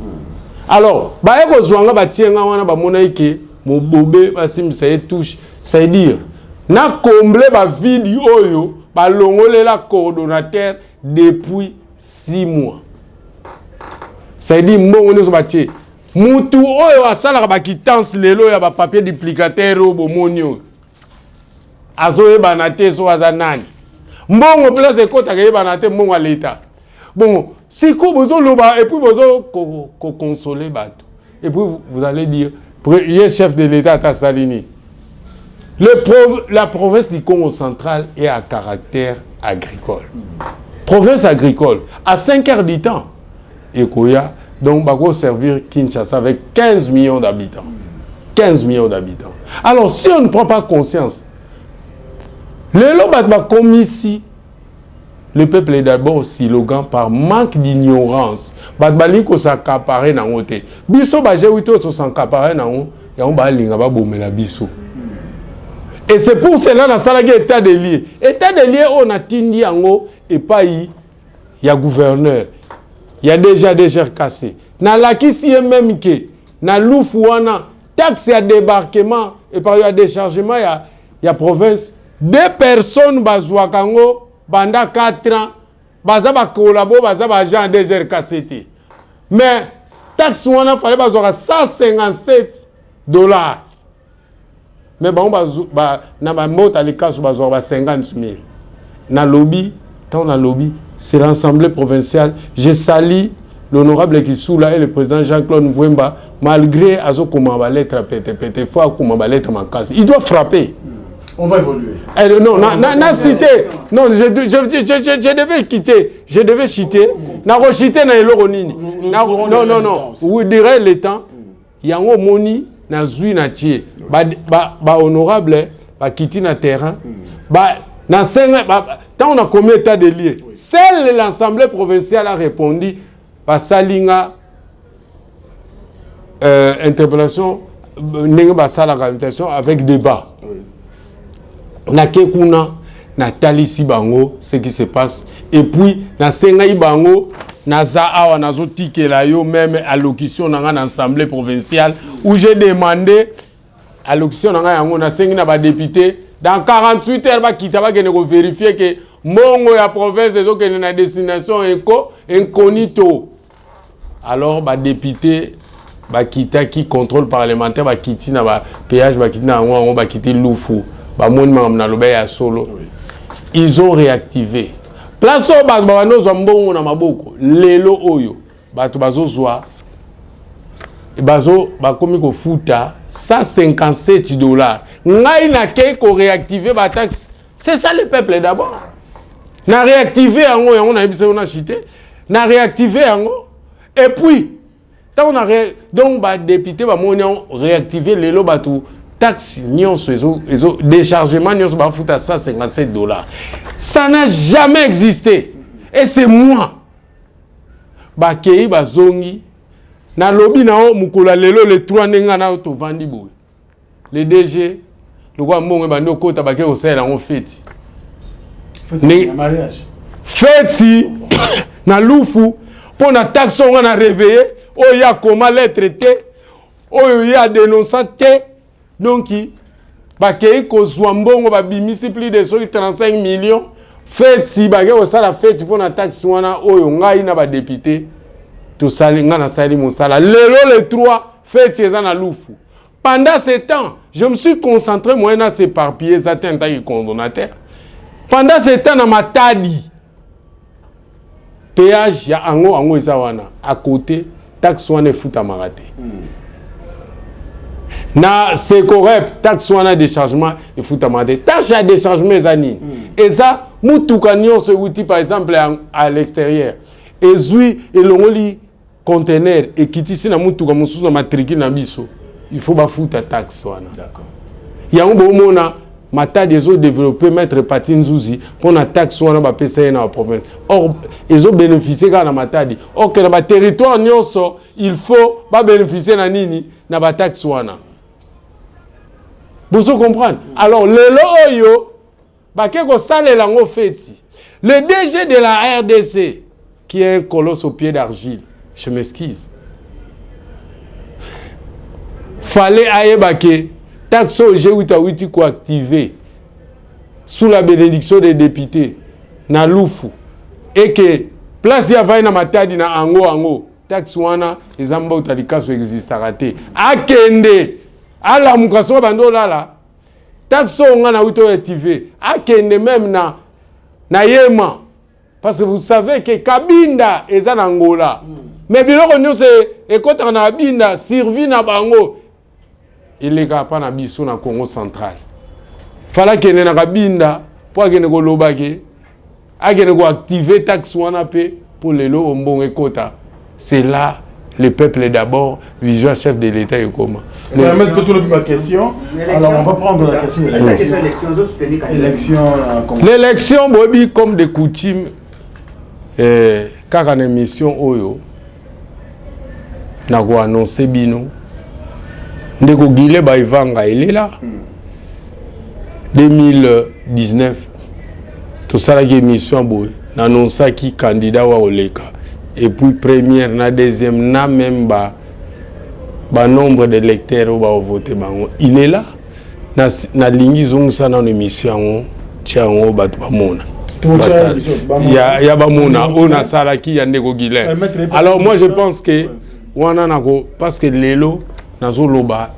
Alors ba eko zwanga ba tienga wana ba monaike mo bobe basimisa ye touche, c'est dire na combler ba vide oyo ba longolela coordonnateur depuis 6 mois. C'est dire mbongo ne so batie mutu oyo asala ba quittance lelo ya ba papier duplicateur o bomonio azoye banate so azanani mbongo place ekota ke banate mbongo l'État. Bon si ko bozo loba et puis bozo ko consoler bato et puis vous allez dire le chef de l'État à Salini. La province du Congo central est à caractère agricole. Province agricole à 5 heures du temps. Et Koya donc, on va servir Kinshasa avec 15 millions d'habitants. 15 millions d'habitants. Alors, si on ne prend pas conscience, comme ici, le peuple est d'abord slogan par manque d'ignorance. Batbaliko s'accaparer dans l'autre. Biso baje wito s'accaparer dans l'autre. Et on va linga ba bomela biso. Et c'est pour cela dans ça que état de lié. État de lié on a tindi yango et pas il y a gouverneur. Il y a déjà des chers cassés. Na la qui si même que na Loufouana taxe à débarquement et par un déchargement il y a province 2 personnes bazouakango banda 4 ans baza ba collabo baza ba agent des heures cassés. Mais taxe wana fallait bazouaka $157. Mais bon na ba mota les cas bazouaka 50 000. Na lobby, tant na lobby c'est l'Assemblée provinciale. Je salue l'honorable Kissoula et le président Jean-Claude Mvouemba, malgré Azo Koumaba lettre à pété, faut Koumaba lettre à ma case. Il doit frapper. On va évoluer. Non, na cité. Non, je devais quitter. Je devais chiter. Na rechiter na eloronini. Non. Vous direz le temps. Yango moni na zui na tie. Ba honorable ba quitter na terrain. Dans 5 tant on a commis état de lié, seule l'Assemblée provinciale a répondu par Salinga interpellation, avec débat. Na kekuna na talisi bango ce qui se passe et puis na senga ibango na za awa na zotike la yo même allocution dans l'Assemblée provinciale où j'ai demandé allocution dans yango na sengi na ba député. Dans 48 heures, il va vérifier que Mongo la province est une destination incognito. Alors, les députés bakita qui contrôle parlementaire bakiti na ba péage bakiti na ngo bakiti lufu ba moni na loba ya solo ils ont réactivé place au ba bano zombongo na maboko lelo oyo bato bazozwa bazo bakomi ko futa $157 ngai na ke ko réactiver ba taxe c'est ça le peuple d'abord na réactiver yango na biso na chité na réactiver yango et puis tant on a donc ba député ba moni réactiver lelo bato taxe nyonso ezo déchargement nyonso ba futa $157 ça n'a jamais existé et c'est moi ba kei ba zongi na lobby na o mukola lelo le 3 nenga na to vandi boy le DG le kwa mbongo ba ndoko ta ba ke o sala ngo feti mariage feti na lufu pour na taxe on a réveillé oh ya comment l'être traité oh ya dénoncé donc ba ke ko zwambongo ba bimisi plus de 35 millions feti ba ke o sala feti pour na taxe wana oyo ngai na ba député tout ça na sali mosala lelo le 3 feti ezana lufu pendant ce temps je me suis concentré moi na s'éparpiller ça tenta qui condamnateur pendant ce temps na matadi péage ya ango ezawana à côté taxe wana futa marate na c'est correct taxe wana déchargement et futa marate taxe ya déchargement ezani et ça mutuka nyonso wuti par exemple à l'extérieur ezui elongoli conteneur et kitisi na mutuka mususu na matricule na biso il faut ba futa taxe wana d'accord yango bomona matadi ezo développer mettre patinzuzi pour na taxe wana ba pesa na province or ezo bénéficier ka na matadi or que na ba territoire nyonso il faut ba bénéficier na nini na ba taxe wana vous comprenez alors lelo oyo ba ke ko salela ngo feti le DG de la RDC qui est un colosse au pied d'argile je m'excuse fallait ayeba ke taxe au G8 ko activé sous la bénédiction des députés na lufu et que place ya vai na matadi na ango taxe wana ezamba utalika so existe raté akende ala mukaso bando lala taxe on na uto activé akende même na yema parce que vous savez que Kabinda eza na Angola mais biloko nyose ekota na Binda servi na bango il est capable na biso na Congo central fala kene na Kabinda pour kene ko lobake akene ko activer taxe wana pe pour lelo ombongo ekota c'est là le peuple d'abord vision chef de l'état et comment question alors on va prendre la question l'élection bobi comme de coutume kaka na émission oyo na ko annoncer bino ndeko Guilé Baivanga il est là 2019 tout ça la émission boy na annonça qui candidat wa oleka et puis première na deuxième na même ba nombre d'électeurs ba voter bango il est là na lingi zongisa na émission tiango ba mona ya ba mona ona sala ki ya ndeko Guilé alors moi je pense que wana nako parce que lelo nazo loba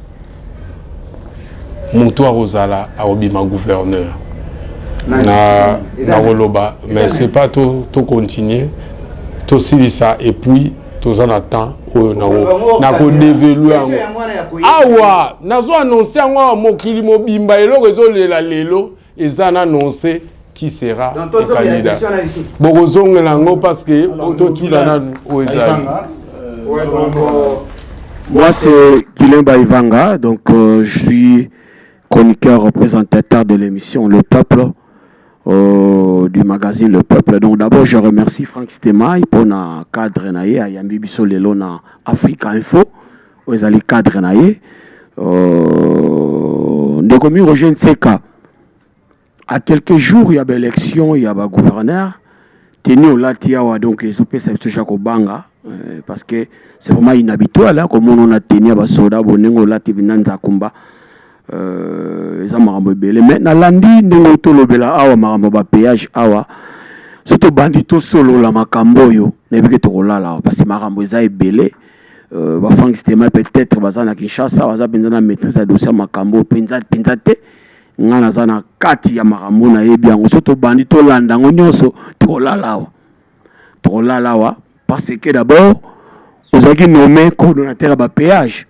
mutu rozala a obima gouverneur na loba mais c'est pas tout continuer tout ça et puis tout en attend na ko développer awa nazo annoncer ngo mokili mobimba eloko ezolela lelo ezana annoncer qui sera le candidat bokozongela ngo parce que autotula na oezali moi c'est Guilé Baivanga donc je suis chroniqueur représentateur de l'émission Le Peuple du magazine Le Peuple. Donc d'abord je remercie Franck Stema pour na cadre naie à Yambi Biso lelo na Africa Info où ils allaient cadre naie de commis Roger Nseka à quelques jours il y a l'élection il y a ba gouverneur tenu au Latiawa donc ils ont fait ça Jacques Banga parce que c'est vraiment inhabituel hein, comme on a tenu à Basoda bonengo Lati Binanza Kumba eza makambo belé mais na landi ndenge tolobela awa makambo ba péage awa surtout bandito solo la makambo yo nebike to kolala parce que makambo eza ebelé bafang système peut-être bazana Kinshasa baza penza na maîtrise ya dossier makambo penza te nga naza na kati ya makambo na yebi yango so tobandi tolanda yango nyonso tolalawa parce que d'abord ozalaki nommé coordonnateur ya bapéage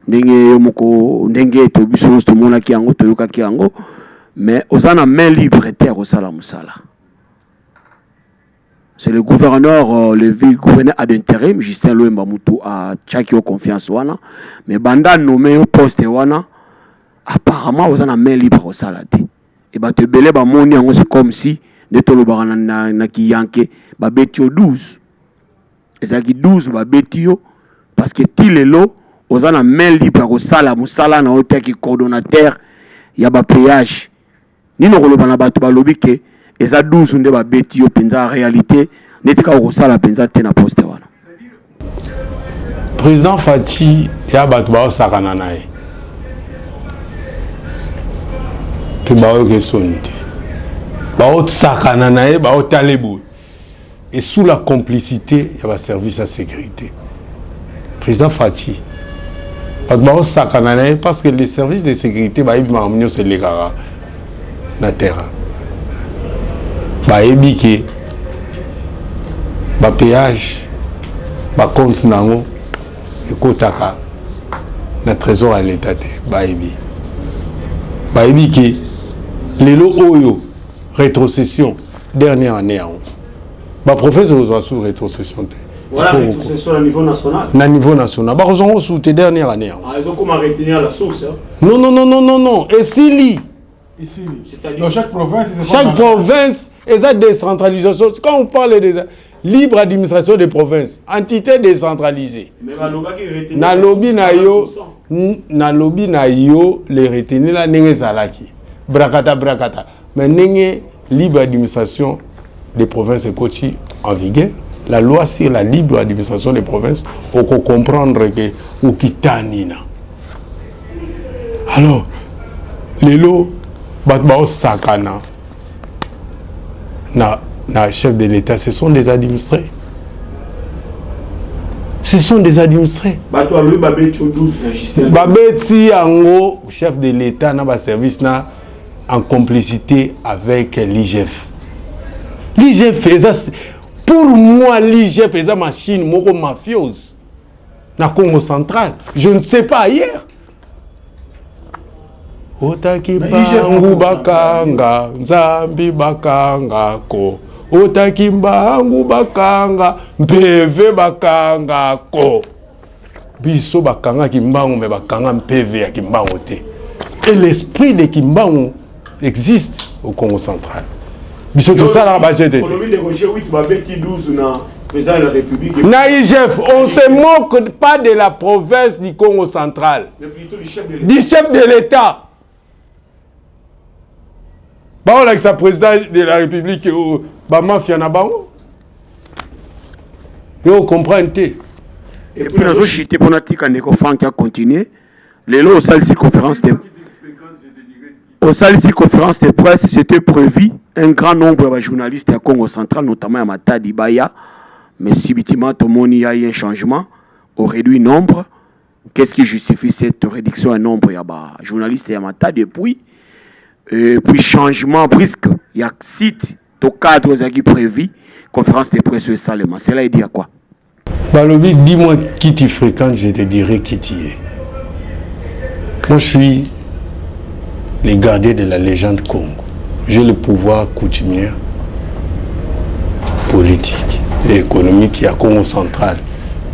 ndenge to biso nyonso tomonaki yango toyokaki yango mais oza na main libre te ya kosala mosala. C'est le gouverneur, le gouverneur ad intérim, Justin Loemba Moutou, a tchaki confiance wana. Mais banda nommé au poste wana, apparemment, vous en avez main libre au salade. Et bah te belé ba moni en c'est comme si de tolo barana na ki yanke ba betio 12. Et ça qui 12 ba betio parce que tilelo vous en avez main libre au sala musala na hôtel qui coordonnateur ya ba péage. Ni no kolobana bato ba lobi ke eza 12 nde ba beti yo penza en réalité netika okosala penza te na poste wana. Président Fachi ya bato ba osakana nae te ba oke sonte ba osakana nae ba otalebo et sous la complicité ya ba service à sécurité. Président Fachi bato ba osakana nae parce que les services de sécurité ba yebi makambo c'est les gara na terrain. Bayebi ke ba péage ba compte nango ekotaka na trésor à l'état te bayebi ke lelo oyo rétrocession dernière année yango ba professeur ozwa sous rétrocession te voilà rétrocession à niveau national na niveau national ba kozongo sous te dernière année yango ils ont comment retenir la source non et si Ici, dans chaque province, et ça décentralisation. Quand on parle de libre administration des provinces, entité décentralisée. Na lobby na yo, les retenir là n'engé zalaki. Brakata. Mais n'engé libre administration des provinces est cochi en vigueur. La loi sur la libre administration des provinces, on peut comprendre que ou kitanina. Alors, les lots Batbao Sakana, na chef de l'État, ce sont des administrés. Babeti Ango, chef de l'État, n'a pas service en complicité avec l'IGF. Pour moi, l'IGF est une machine mafieuse. Na Congo central. Je ne sais pas ailleurs. Otaki bangu bakanga nzambi bakanga ko otaki bangu bakanga mpeve bakanga ko biso bakanga kimbangu me bakanga mpeve ya kimbangu te et l'esprit de kimbangu existe au Congo central biso to sala ba jete na IGF, on se moque pas de la province du Congo central du chef de l'État. Bah, on a sa président de la République, bah, mafia na bango. Et on comprend. Et puis, nous chité pour notre Kaneko Franck a continué. Les lots au salle conférence de presse, c'était prévu un grand nombre de journalistes à Congo central, notamment à Matadi Baya. Mais subitement, tout le monde y a eu un changement. On réduit le nombre. Qu'est-ce qui justifie cette réduction en nombre? Il y a des journalistes à Matadi depuis. Et puis changement brusque, il y a site, au cadre qui prévu, conférence de presse salement. Cela il dit à quoi? Balobi, dis-moi qui tu fréquentes, je te dirai qui tu es. Moi je suis le gardien de la légende Congo. J'ai le pouvoir coutumier, politique et économique à Congo central.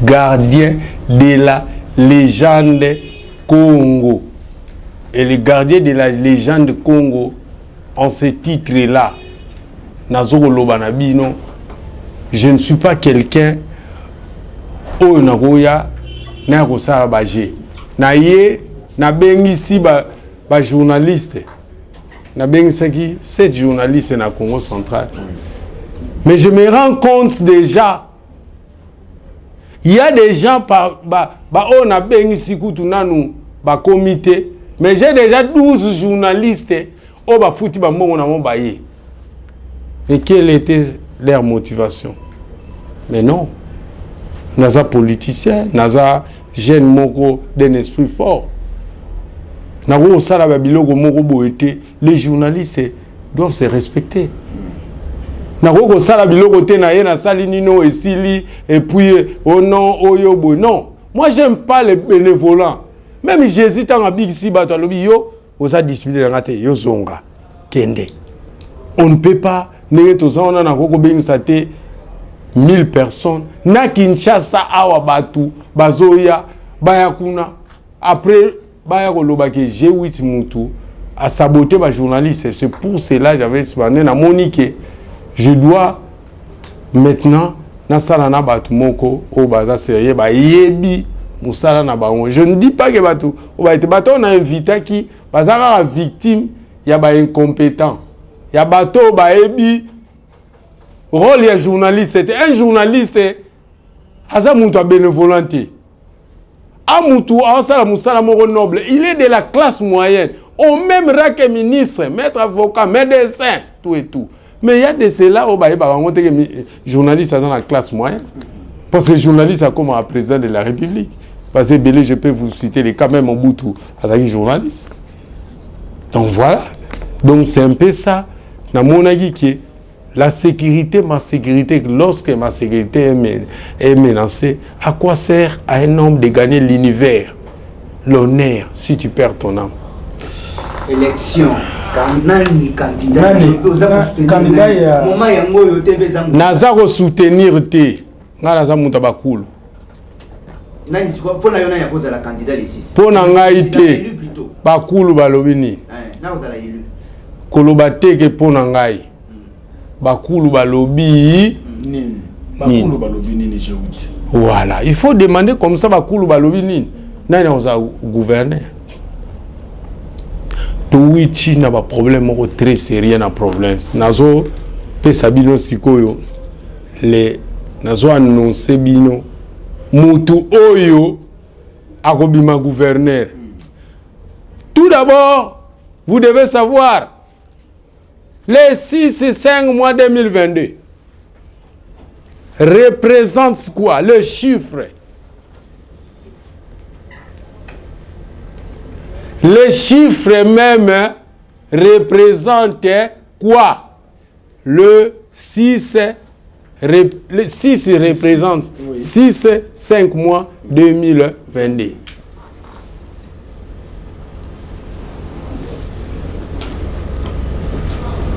Gardien de la légende Congo. Et le gardien de la légende Congo, en ce titre-là, Nazoro Lobanabino, je ne suis pas quelqu'un au Nagoya, Nagosara Bagé. Naye, Nabengisi ba journaliste. Nabengisi 7 journalistes na Congo central. Mais je me rends compte déjà, il y a des gens on a Bengisi Koutunanu, ba comité. Mais j'ai déjà 12 journalistes au Bafouti Bambongo na Mombaye. Et quelle était leur motivation? Mais non. naza politicien, naza jeune moko d'un esprit fort. Nako sala ba biloko moko boete, les journalistes doivent se respecter. Nako sala biloko te na ye na sali nino esili et puis oh non oyo bo non. Moi j'aime pas les bénévolents. Même Jésus tant big si bato lobi yo osa disputer na te yo zonga kende. On ne peut pas nege to on na koko bengisa te 1000 personnes na Kinshasa awa batu bazoya bayakuna après baya koloba ke j'ai 8 mutu à saboter ba journaliste. C'est pour cela j'avais demandé na Monique je dois maintenant na sala na batu moko o baza sérieux ba yebi musala na bango. Je ne dis pas que batu o ba été batu on a invité qui bazaka victime ya ba incompétent ya bato ba yebi rôle ya journaliste. C'était un journaliste aza mutu a bénévolanté amutu asala musala moko noble. Il est de la classe moyenne au même rang que ministre, maître avocat, médecin, tout et tout. Mais il y a de cela au baye bango te journaliste dans la classe moyenne. Parce que journaliste a comme un président de la République. Parce que Belé, je peux vous citer les cas même Mobutu as journaliste. Donc voilà. Donc c'est un peu ça. Dans mon avis qui la sécurité, ma sécurité, lorsque ma sécurité est menacée, à quoi sert à un homme de gagner l'univers, l'honneur, si tu perds ton âme? Élection. Candidat ya Nazaro soutenir te. Naza muta bakulu. Nani siko pona yona ya koza la candidat les 6. Pona ngai te. Bakulu balobi ni. Na ozala élu. Koloba te ke pona ngai. Bakulu balobi nini. Bakulu balobi nini jeuti. Voilà, il faut demander comme ça bakulu balobi nini. Nani oza gouverner. Oui, Chine a un problème très sérieux dans la province. Nazo pesa bino sikoyo les nazo annoncé bino mutu oyo akobima gouverneur. Tout d'abord, vous devez savoir les 6 et 5 mois 2022 représentent quoi? Le chiffre. Les chiffres même représentent quoi? Le 6 représente 6, 5 mois 2022.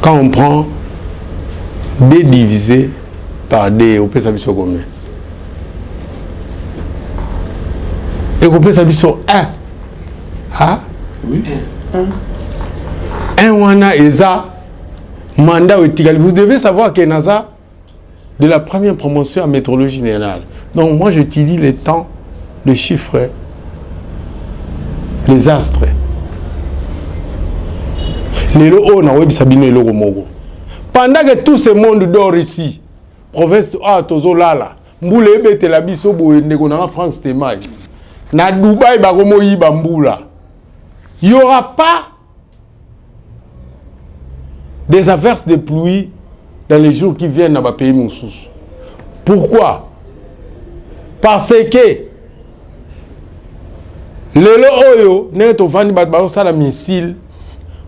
Quand on prend D divisé par D, on peut s'appuyer sur combien? Et on peut s'appuyer sur 1. Ah? Oui. Un wana eza mandat éthique. Vous devez savoir que NASA de la première promotion en météorologie générale. Donc moi j'utilise les temps, les chiffres, les astres. Les lots na web sabine logo mogo. Pendant que tout ce monde dort ici, province a tozo lala, mbule ebete la biso boye ndeko na France temai. Na Dubaï ba komo yiba mbula. Il n'y aura pas des averses de pluie dans les jours qui viennent dans le pays Moussous. Pourquoi? Parce que le oyo n'est au vent de la missile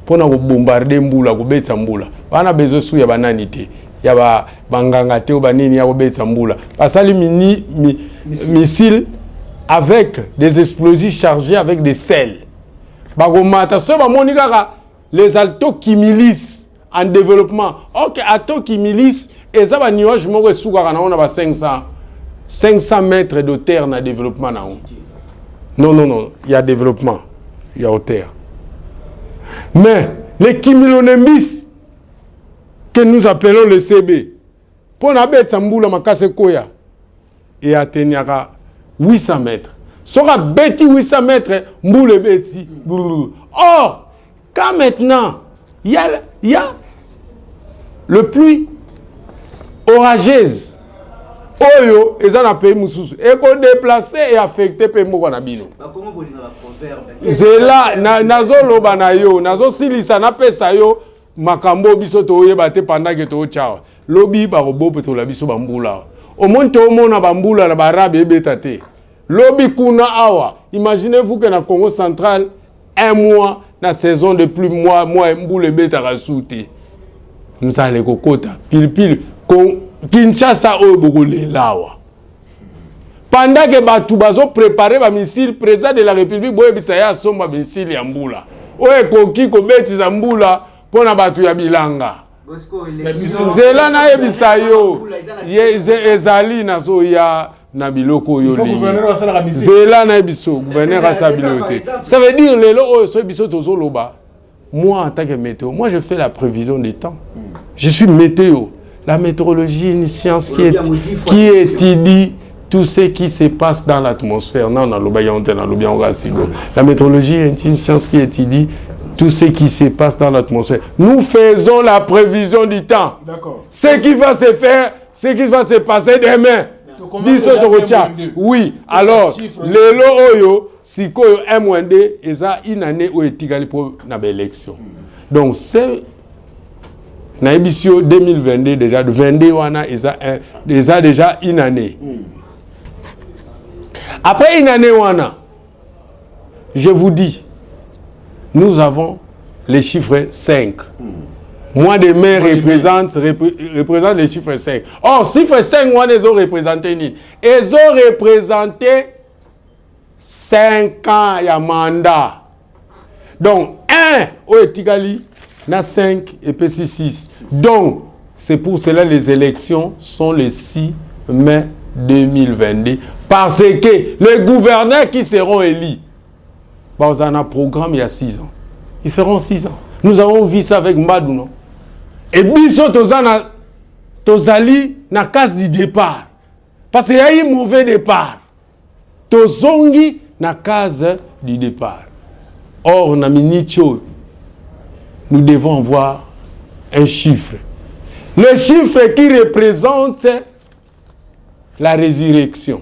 pour bombarder Mboula, pour bettre Mboula. On a besoin de bananité. Il y a bangangate ou banini ya bettre Mboula. Parce que les missiles avec des explosifs chargés avec des sels. Les altos qui milissent en développement. Ok, altos qui milissent, et ça va nuage on a 500 mètres de terre dans le développement. Non, il y a développement, il y a terre. Mais les cumulonimbus que nous appelons le CB, pour la bête Samboula Makase Koya, et atteignera 800 mètres. Sera bêti 800 mètres, mboule bêti. Or, quand maintenant, il y a le pluie orageuse, oyo, et ça n'a pas été et qu'on déplacé et affecté par Mokanabino. C'est là, nazo loba na yo, nazo silisa na pesa yo, makambo biso to ye bate pendant que to chao. Lobi ba robo peto la biso bambula. Au moins, tout le monde a bamboula la barabe et bétate. Lobby kuna awa. Imaginez-vous que dans le Congo central, un mois, la saison de plus mois, mboule beta rasouté. Nous allons kokota. Pile, Kinshasa o bogolé lawa. Pendant que Batoubazo préparait ma missile, président de la République, boye bisaya somba missile ya mbula. Oye koki ko beti za mbula pona batu ya bilanga. Zela na ebisayo. Ezali na so ya na biloko yo li. Zela na ebiso gouverneur a sa biloté. Ça veut dire lelo so ebiso tozo loba. Moi en tant que météo, moi je fais la prévision du temps. Je suis météo. La météorologie est une science qui étudie tout ce qui se passe dans l'atmosphère. Non, la météorologie est une science qui étudie tout ce qui se passe dans l'atmosphère. Nous faisons la prévision du temps. Ce qui va se faire, ce qui va se passer demain. Oui, alors, les loyo, si koyo M1D, et ça, une année où est égal pour l'élection. Donc, c'est na émission 2022 déjà de 22 wana déjà une année. Après une année wana, je vous dis, nous avons les chiffres 5. Mois de mai représente les chiffres 5. Or, chiffre 5, moi, ils ont représenté ni. Ils ont représenté 5 ans à mandat. Donc, 1 au Etigali, na 5 et puis 6. Donc, c'est pour cela que les élections sont le 6 mai 2022. Parce que les gouverneurs qui seront élus, on a un programme il y a 6 ans. Ils feront 6 ans. Nous avons vu ça avec Mbadou, non? Et biso tozali na case du départ. Parce qu'il y a eu un mauvais départ. Tozongi na case du départ. Or, na minicho, nous devons voir un chiffre. Le chiffre qui représente la résurrection.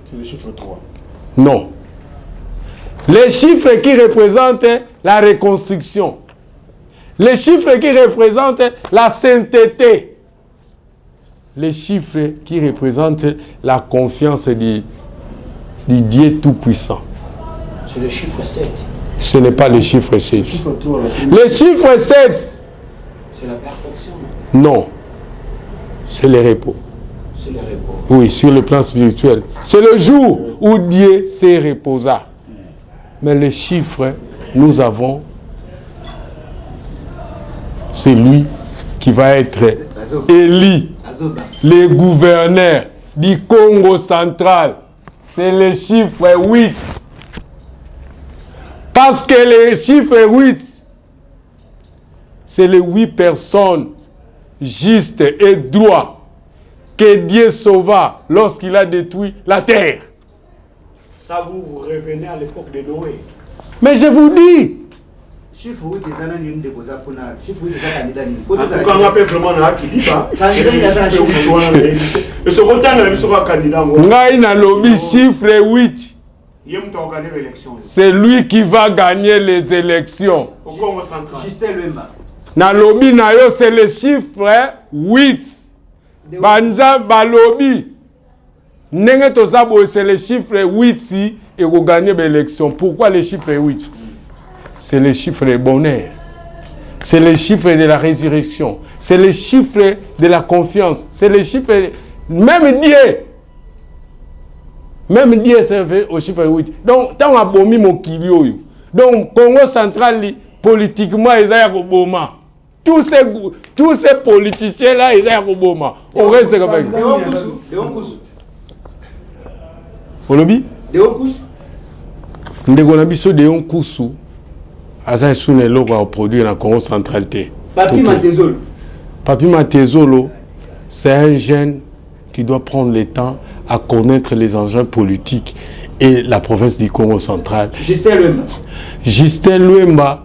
C'est le chiffre 3. Non. Les chiffres qui représentent la reconstruction. Les chiffres qui représentent la sainteté. Les chiffres qui représentent la confiance du Dieu Tout-Puissant. C'est le chiffre 7. Ce n'est pas le chiffre 7. Le chiffre 3, le chiffre 7. C'est la perfection. Non. C'est le repos. C'est le repos. Oui, sur le plan spirituel. C'est le jour où Dieu s'est reposé. Mais les chiffres, nous avons, c'est lui qui va être élu, le gouverneur du Congo central. C'est le chiffre 8. Parce que le chiffre 8, c'est les 8 personnes justes et droits que Dieu sauva lorsqu'il a détruit la terre. Ça, vous revenez à l'époque de Noé. Mais je vous dis, chiffre 8 est un anonyme de Boza pour la chiffre 8 est un candidat. Quand on appelle vraiment un candidat, et ce côté, on a mis un candidat. Ngaï na lobby chiffre 8. C'est lui qui va gagner les élections. Au Congo central. Justin Luemba. Na lobby na yo, c'est le chiffre 8. Banja balobi. Nenge tozabo, c'est le chiffre 8 si et vous gagnez l'élection. Pourquoi le chiffre 8? C'est le chiffre de bonheur. C'est le chiffre de la résurrection. C'est le chiffre de la confiance. C'est le chiffre... Même Dieu servait au chiffre 8. Donc, tant on a bomi mon kilio. Donc, Congo central, politiquement, ils ont boma. Tous ces politiciens-là, ils ont boma. On reste comme ça. Léon Koussou. Olobi? Léon Koussou. Ndeko biso Léon Koussou. Asa soune loko a produit dans le Congo central. Papi Matezolo. Papi Matezolo, c'est un jeune qui doit prendre le temps à connaître les enjeux politiques et la province du Congo central. Justin Luemba. Justin Luemba,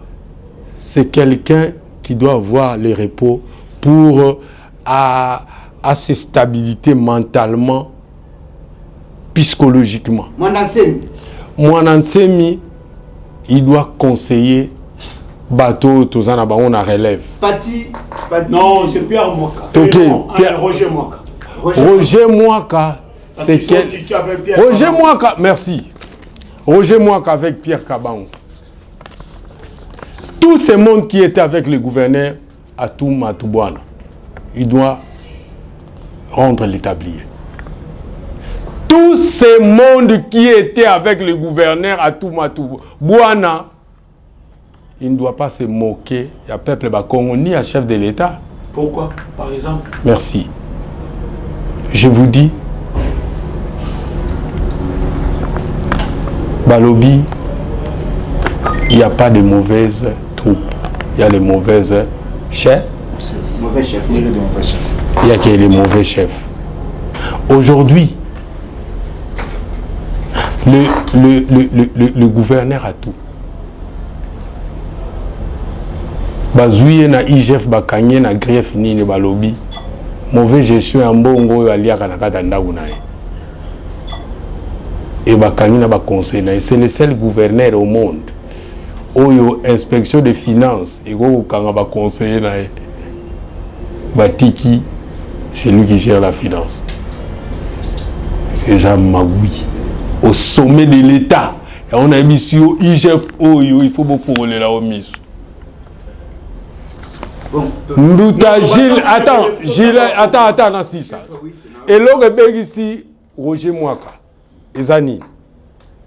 c'est quelqu'un qui doit avoir le repos pour à se stabilité mentalement, psychologiquement. Mwanansemi, il doit conseiller bateau on a relève. Non, c'est Pierre Moka. Okay, Roger Moka. Roger Mouaka, c'est quel... Roger Mouaka, merci. Roger Mouaka avec Pierre Kabango. Tous ces mondes qui étaient avec le gouverneur Atou Matubwana, il doit rendre l'établier. Tous ces mondes qui étaient avec le gouverneur Atou Matubwana, il ne doit pas se moquer du peuple Bakongo ni à chef de l'État. Pourquoi, par exemple? Merci. Je vous dis, Balobi, il n'y a pas de mauvaises troupes. Il y a les mauvaises chefs. Mauvais chef, il y a de mauvais chefs. Il y a que les mauvais chefs. Aujourd'hui, le gouverneur a tout. Bazouye na IGF bakanye na greffe ni balobi. Mauvais gestion en bongo aliaka na kata ndaku na ye. Et bakanye na ba conseil na c'est le seul gouverneur au monde. Oyo inspection des finances et go kanga ba conseiller na ye. Batiki c'est lui qui gère la finance. Et Jean Magoui au sommet de l'État. Et on a mis sur IGF Oyo, il faut beaucoup rouler là au mis. Mbouta Gilles, attends, Gilles, attends, non, si ça. Et l'autre ici, Roger Mouaka, Ezani,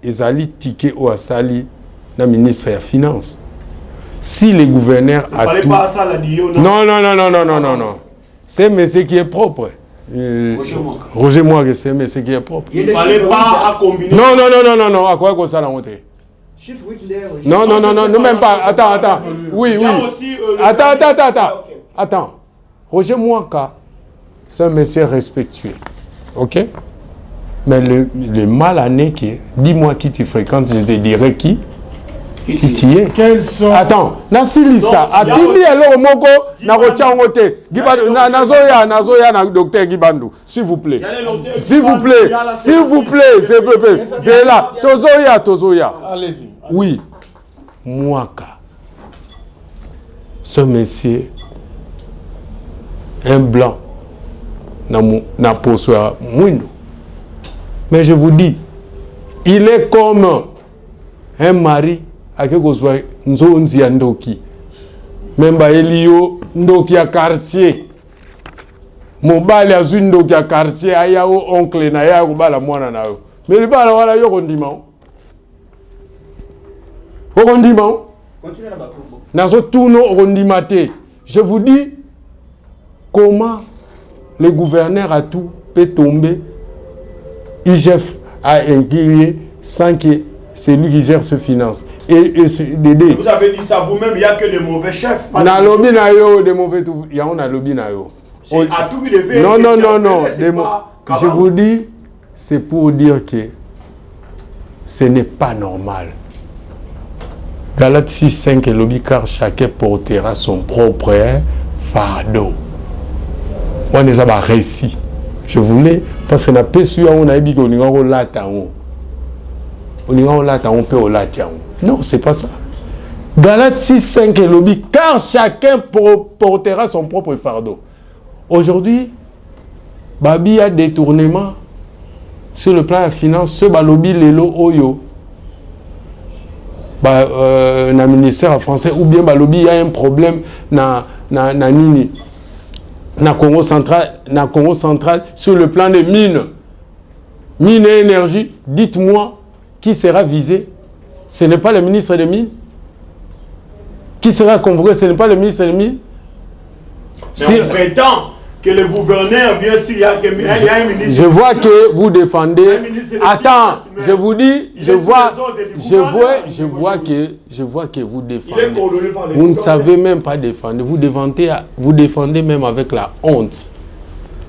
Ezali ticket au Asali, la ministre de la Finance. Si les gouverneurs a tout... pas ça la Dio, non. C'est monsieur qui est propre. Roger Mouaka, c'est monsieur qui est propre. Il ne fallait pas à combiner. Non, à quoi ça l'a montré? Non, même pas. Attends. Oui. Attends. Roger Mouaka, c'est un monsieur respectueux. Ok? Mais le mal à nez qui est, dis-moi qui tu fréquentes, je te dirai qui tu es. Quels sont... Attends, Nasilisa, Atindi alors Moko, Narochangote, Nazoya, docteur Gibandou, s'il vous plaît. S'il vous plaît, c'est là. Tozoya. Allez-y. Oui, Mouaka, ce monsieur, un blanc, n'a pas soin mouindo. Mais je vous dis, il est comme un mari à quelque chose nzonzi ya ndoki. Même ba elio ndoki ya quartier. Mobali azu ndoki ya quartier aya o oncle na ya ko bala mwana na yo. Mais le bala wala yo kondima. Okondima. Continuez là-bas. Nazo tuno okondimate. Je vous dis comment le gouverneur a tout peut tomber. IGF a inquiété sans que c'est lui qui gère ses finances. Et Dédé. Vous avez dit ça vous-même, il n'y a que des mauvais chefs. Na lobby na yo, des mauvais tout. Il y a un lobby na yo. À tout qui devait. Non. Je vous dis, c'est pour dire que ce n'est pas normal. Galates 6:5 et lobby car chacun portera son propre fardeau. On est à récit. Je voulais, parce que na pesu ya on a dit qu'on y a lata on peut au lata. Non, c'est pas ça. Galates 6:5 et lobby car chacun portera son propre fardeau. Aujourd'hui, Babi a détournement sur le plan de la finance, ce balobi lelo oyo. Na ministère français ou bien balobi il y a un problème na nini na Congo central sur le plan des mines et énergie. Dites-moi qui sera visé. Ce n'est pas le ministre des mines. Qui sera convoqué? Ce n'est pas le ministre des mines. Mais on prétend que le gouverneur, bien sûr, il y a un ministre. Je vois que vous défendez. Attends, je vous dis, je vois que vous défendez. Vous ne savez même pas défendre. Vous défendez même avec la honte.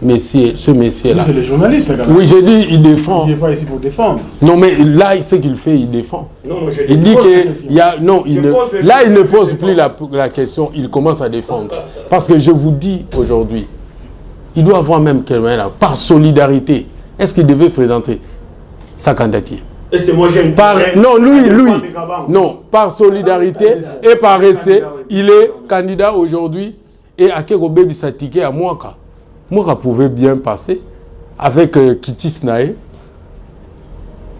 Messieurs, ce monsieur-là. C'est le journaliste, là. Oui, j'ai dit, il défend. Il n'est pas ici pour défendre. Non, mais là, ce qu'il fait, il défend. Non, il dit que là, il ne pose plus la question, il commence à défendre. Parce que je vous dis aujourd'hui, il doit avoir même quelqu'un là, par solidarité. Est-ce qu'il devait présenter sa candidature? Et c'est moi, j'ai une non, lui. Non, par solidarité et par essai, il est candidat aujourd'hui. Et à Kéro Baby Satike à Mouaka. Mouaka pouvait bien passer. avec Kitty Snae.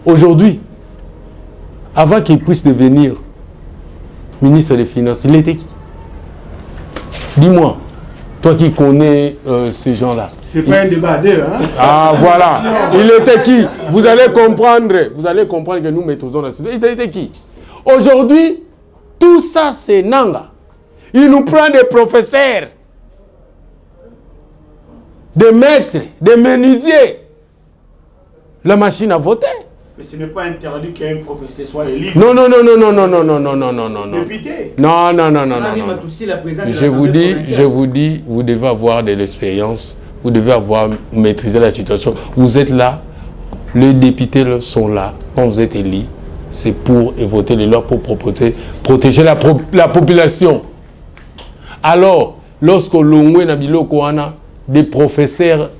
Aujourd'hui, avant qu'il puisse devenir ministre des Finances, il était qui? Dis-moi, toi qui connais ces gens-là. C'est pas un débat d'eux, hein? Ah voilà, il était qui? Vous allez comprendre que nous maîtrisons la situation. Il était qui? Aujourd'hui, tout ça c'est Nanga. Il nous prend des professeurs, des maîtres, des menuisiers. La machine à voter. Mais ce n'est pas interdit qu'un professeur soit élu. Non. Député. Non. Je vous dis, vous devez avoir de l'expérience, vous devez avoir maîtrisé la situation. Vous êtes là, les députés sont là, quand vous êtes élus, c'est pour voter les lois pour protéger la population. Alors, lorsque l'on a des professeurs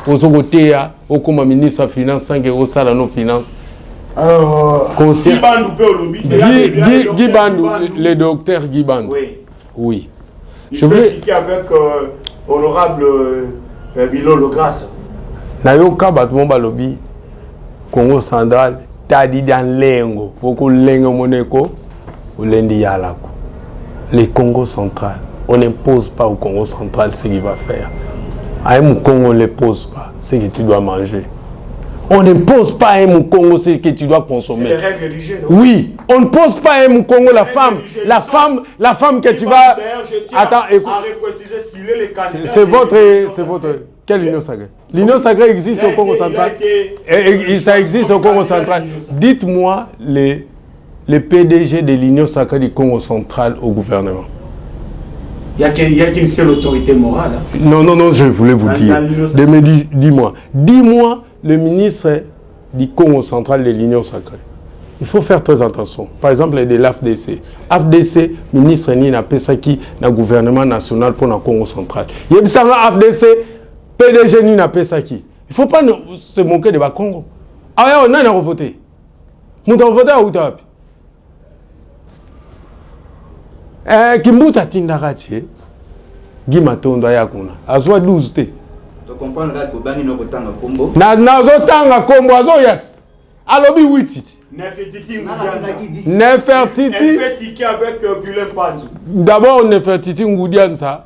aux côtés, au comme ministre des Finances, 5 euros ça dans nos finances. Alors, Guy Bandou, le docteur Guy Bandou. Oui. Je veux cliquer avec honorable Bilolo Grâce. Nayoka batmo balobi Congo central tadi dans lengo foko lengo moneko ulendi yalako. Le Congo central, on n'impose pas au Congo central ce qu'il va faire. À un Congo, on ne pose pas ce que tu dois manger. On ne pose pas à un Congo ce que tu dois consommer. C'est les règles religieuses. Oui, on ne pose pas à un Congo la femme que tu vas. Attends, écoute. C'est votre. Quelle union sacrée? L'union sacrée existe au Congo central. Ça existe au Congo central. Dites-moi les PDG de l'union sacrée du Congo central au gouvernement. Il y a qu'une seule autorité morale. Hein. Non, je voulais vous dire. Dis-moi le ministre du Congo central de l'Union sacrée. Il faut faire très attention. Par exemple, de l'AFDC. AFDC, ministre Nina Pesaki, le gouvernement national pour le Congo central. Il y a AFDC, PDG Nina Pesaki. Il ne faut pas se moquer de Congo. Ah ouais, on a voté. Nous avons voté à Outapi. Kimbuta Tindarachi, Gimatondo Yakuna, Azwa 12 te. Tu comprends que tu bangi no kotanga kombo. Nazotanga kombo azoyat. Alobi 8. Nefertiti avec Gulen Panzu. D'abord Nefertiti Ngoudian ça.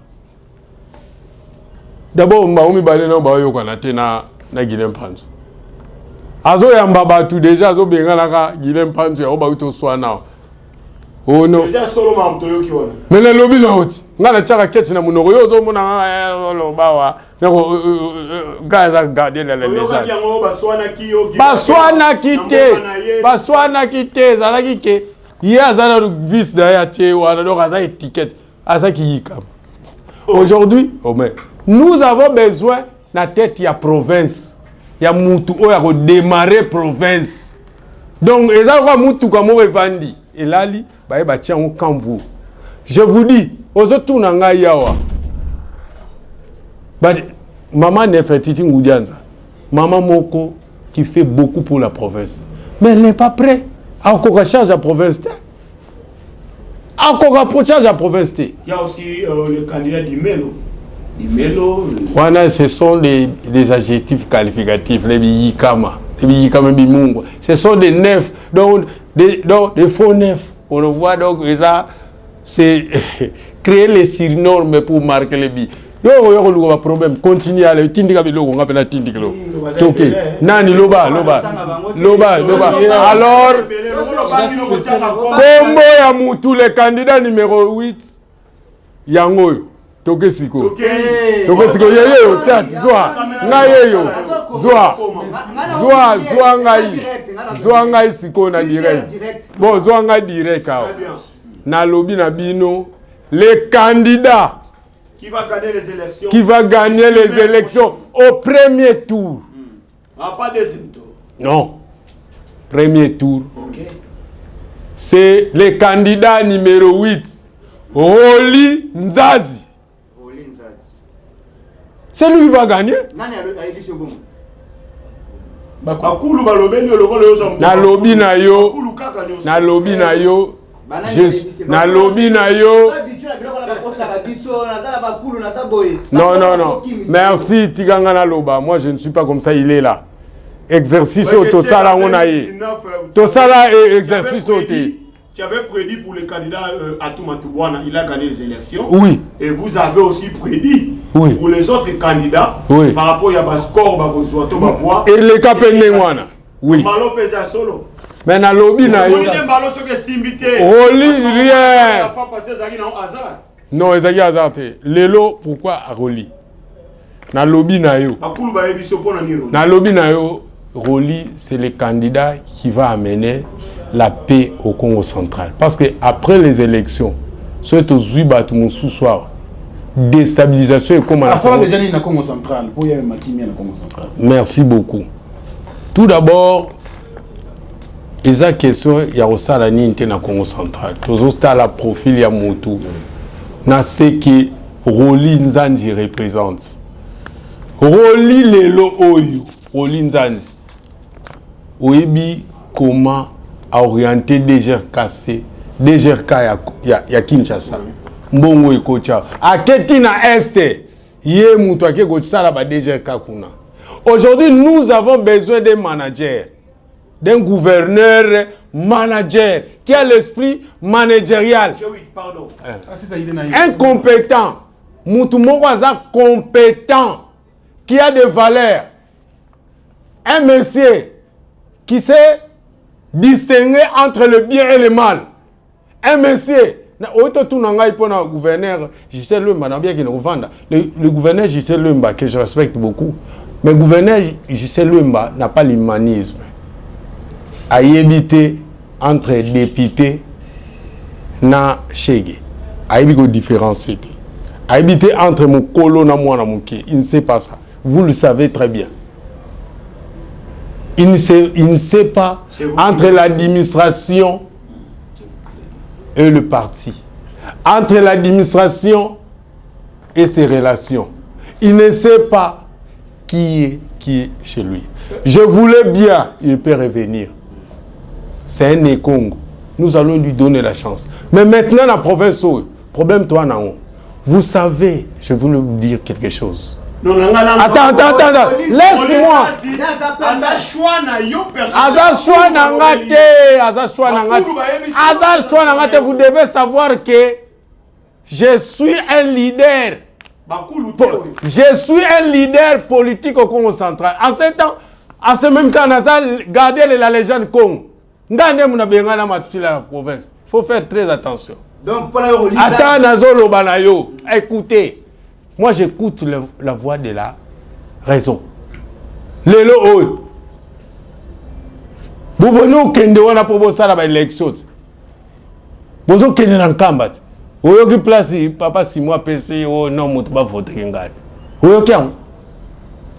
D'abord Mbaomi Balé na Bayo Kanate na Gulen Panzu. Azoyamba batu déjà azo benga Gulen Panzu ya oba uto swana. Oh non. Mais le lobby là haut. Ngana tchaka ketch na munoko yo zo mona lobawa. Nako gaza garder la légende. Baswana kite zala kike. Hier zala vis derrière tie wana donc aza étiquette asa ki yikam. Aujourd'hui, nous avons besoin na tête ya province. Ya mutu o ya redémarrer province. Donc eza kwa mutu comme evandi. Et là li je vous dis, aux maman Nefertiti Ngoudianza, maman Moko qui fait beaucoup pour la province, mais elle n'est pas prête à encore charge la province. Encore charge la province. Il y a aussi le candidat Dimelo. Voilà, ce sont des adjectifs qualificatifs, les biyikama, ce sont des neufs, donc des faux neufs. On le voit donc, c'est créer les surnormes pour marquer les billes. Yo le problème, continue à aller tindika biloko on appelle tindiklo. OK. Nani loba. Alors Kombo ya mutu le candidat numéro 8 yango toke siko. Toke siko yeyo tati zwa. Ngayeyo. Zwa ngai siko na direct. Bon zwa ngai direct kao. Na lobby na bino les candidats qui va gagner les élections. Qui va gagner les élections au premier tour. Ah, pas deuxième tour. Non. Premier tour. OK. C'est le candidat numéro 8. Roli Nzazi. C'est lui qui va gagner. Na lobby na yo. Non, non, non. Merci, Tigangana Loba. Moi, je ne suis pas comme ça, il est là. Exercice au Tosala, on a eu. Tosala et exercice au T. Tu avais prédit pour le candidat Atou Matouboana, il a gagné les élections. Oui. Et vous avez aussi prédit oui. pour les autres candidats, oui. par rapport à Bascore, et les Kapendengwana. Oui. Malo pesa solo. Mais na lobby na yo. Roli rien. Non, ezaki hasard. Lelo pourquoi Roli? Na lobby na yo. Na lobby na yo, Roli c'est le candidat qui va amener la paix au Congo central. Parce que après les élections, c'est au Zuba tout mon sous-soir. Déstabilisation et comment la Congo central. Merci beaucoup. Tout d'abord, il y a une question, il y a aussi la Ninte dans le Congo central. Toujours la profil ya Moutou. Na ce que Roli Nzanji représente. Roli Lelo Oyo. Roli Nzanji. Oyebi comment orienter DGRKC. DGRK ya Kinshasa. Mbongo ekocha. Aketi na Este. Yé Moutou ake kocha la ba DGRK kuna. Aujourd'hui, nous avons besoin d'un manager, d'un gouverneur manager qui a l'esprit managérial. Incompétent. Moutoumouaza compétent, qui a des valeurs. Un monsieur qui sait distinguer entre le bien et le mal. Un monsieur. Le gouverneur Gisèle Lemba, le gouverneur Gisèle Lemba, que je respecte beaucoup, mais le gouverneur Gisèle Lemba n'a pas l'humanisme à y éviter entre députés na Chege, à éviter différencier, à éviter entre mon colo na moi na mouké. Il ne sait pas ça. Vous le savez très bien. Il ne sait pas entre l'administration et le parti, entre l'administration et ses relations. Il ne sait pas qui est chez lui. Je voulais bien, il peut revenir. C'est un Congo. Nous allons lui donner la chance. Mais maintenant, la province, problème toi, non. Vous savez, je voulais vous dire quelque chose. Attends. Laisse-moi. Vous devez savoir que je suis un leader. Je suis un leader politique au Congo central. En ce même temps, gardez la légende Congo. La province. Il faut faire très attention. Attends, écoutez. Moi, j'écoute la voix de la raison. Lelo oyo. Vous venez au Kende, on a proposé la élection. Vous avez Kende dans le camp. Vous avez place, papa, si moi, PC, oh non, je ne vais pas voter. Vous avez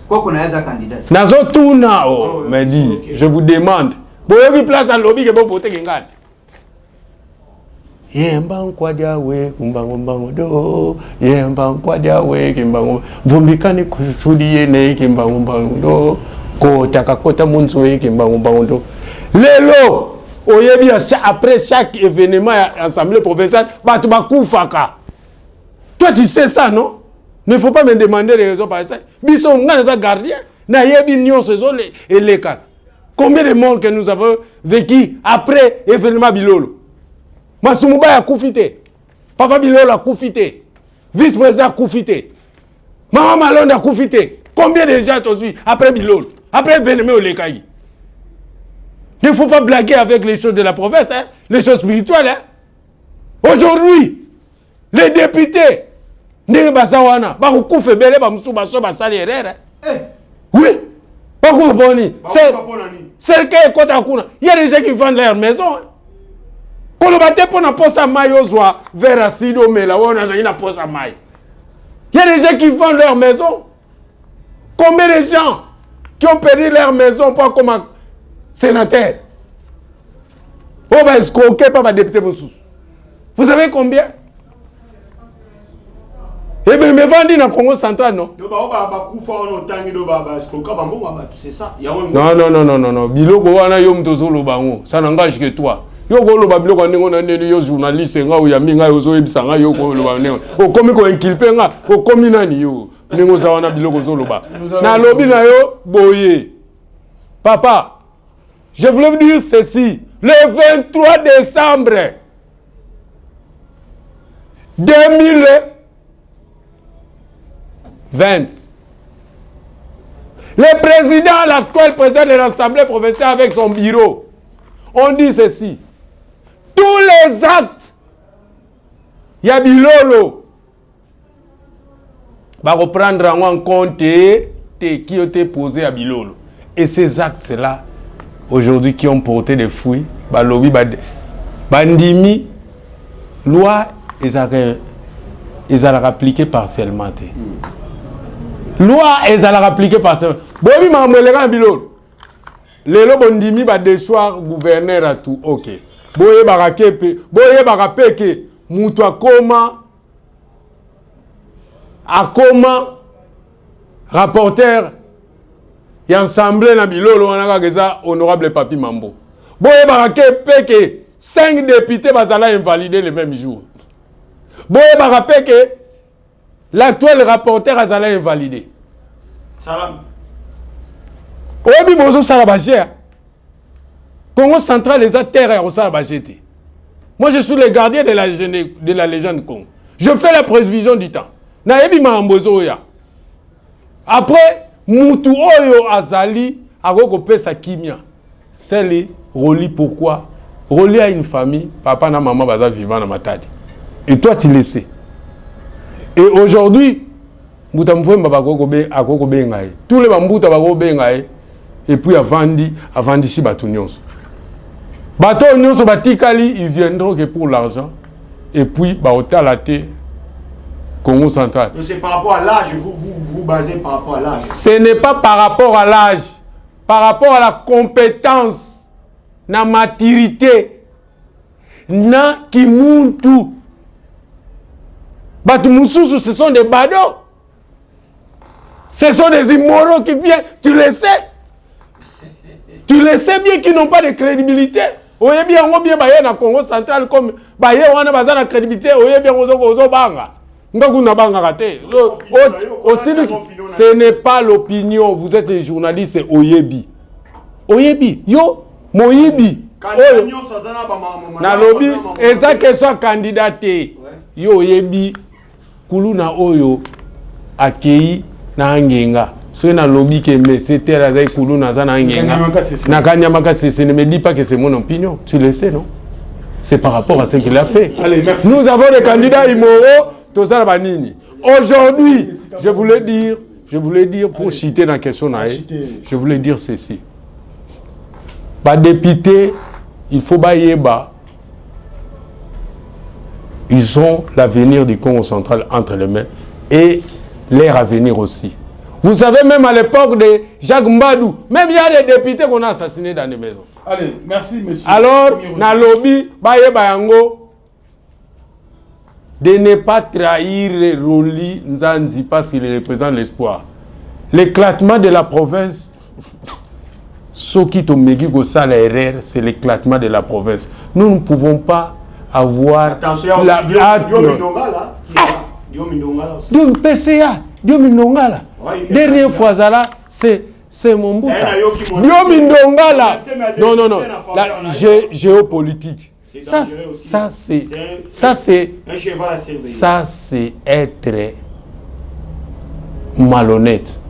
quoi qu'on a un candidat. Nazo Touna, me dit, je vous demande. Vous avez place à lobby que vous votez. Yemba nkwadia we kumbango do yemba nkwadia we kimbango vumbikane kuchudiye ne kimbango do kota kakota munzu we kimbango do lelo oyebi après chaque événement à l'Assemblée provinciale batu bakufaka. Toi tu sais ça non? Ne faut pas me demander les raisons par ça. Biso ngana za gardien na yebi nyonso zo et les cas. Combien de morts que nous avons vécu après événement Bilolo? Masumuba a koufité. Papa Bilolo a koufité. Vice-président a koufité. Maman Malone a koufité. Combien de gens aujourd'hui après Bilolo? Après Vénémé au Lekaï? Il ne faut pas blaguer avec les choses de la province, hein? Les choses spirituelles. Hein? Aujourd'hui, les députés, oui. Il y a des gens qui vendent leur maison. Hein? Il y a des gens qui vendent leur maison. Combien de gens qui ont perdu leur maison pour comme sénateur? Oh ben escroqué par ma député. Vous savez combien? Eh bien, me vendent dans le Congo central, non? Non. Biloko wana yom tozolo bango. Ça n'engage que toi. Yo ko lo babilo ko ndenge na ndeni yo journaliste nga o yami nga yo zo ebisa nga yo ko lo babilo. O komi ko inculper nga, o komi nani yo. Ndenge za wana biloko zo lo ba. Na lobi na yo boye. Papa, je voulais vous dire ceci. Le 23 décembre 2020, le président, l'actuel président de l'Assemblée provinciale avec son bureau, on dit ceci. Tous les actes, il y a bilolo, va reprendre en compte qui ont été posés à bilolo. Et ces actes-là, aujourd'hui, qui ont porté des fruits, balobi, bandimi, loi, ils allaient appliquer partiellement. Loi, ils allaient appliquer partiellement. Bobi m'a amené les bilolo. Les bandimi va déchoir gouverneur à tout. Ok. Boye barakepe, boye barapeke, mutu akoma rapporteur et ensemble na bilolo wana ka honorable Papi Mambo. Boye barakepe que 5 députés bazala invalidés le même jour. Boye barakepe l'actuel rapporteur azala invalidé. Salam. Obi bozo sala bagé. Congo central les terres au sala bagé. Moi je suis le gardien de la légende Congo. Je fais la prévision du temps. Na ebi mambozo ya. Après mutu oyo azali akoko pesa kimia. C'est les relie pourquoi? Relie à une famille, papa na maman baza vivant na matadi. Et toi tu le sais. Et aujourd'hui, muta mfwemba bakoko be ngai. Tous les bambuta bakoko be ngai. Et puis avandi si batu nyonso. Bato nyonso batikali, ils viendront que pour l'argent. Et puis ba otalate Congo central. C'est par rapport à l'âge, vous basez par rapport à l'âge. Ce n'est pas par rapport à l'âge, par rapport à la compétence, la maturité, na kimuntu. Batumususu, ce sont des badauds. Ce sont des immoraux qui viennent, tu le sais. Tu le sais bien qu'ils n'ont pas de crédibilité. Oye bien, on bien baye na Congo central comme baye wana baza na crédibilité, oye bien ozo banga. Ce n'est pas l'opinion, vous êtes des journalistes, c'est Oyebi. Oyebi, yo, Moyebi. Na lobby, eza question candidaté. Yo Oyebi, Kuluna Oyo, Akei, na Angenga. So na lobby que c'était la zaï Kuluna za na Angenga. Na Kanyamaka, ce ne me dit pas que c'est mon opinion. Tu le sais, non? C'est par rapport à ce qu'il a fait. Allez, merci. Nous avons des candidats immoraux. Aujourd'hui, je voulais dire pour citer la question, je voulais dire ceci. Pas député, il faut bailler bas. Ils ont l'avenir du Congo central entre les mains et leur avenir aussi. Vous savez, même à l'époque de Jacques Mbadou, même il y a des députés qu'on a assassinés dans des maisons. Allez, merci monsieur. Alors, na lobby, bailler bayango. De ne pas trahir Roli Nzanzi parce qu'il représente l'espoir. L'éclatement de la province, ce qui c'est l'éclatement de la province. Nous ne pouvons pas avoir attention, la Dieu PCA, Dieu Mindongala. Dernière fois là, c'est mon bout. Dieu Mindongala. Non, la géopolitique. Ça c'est être malhonnête.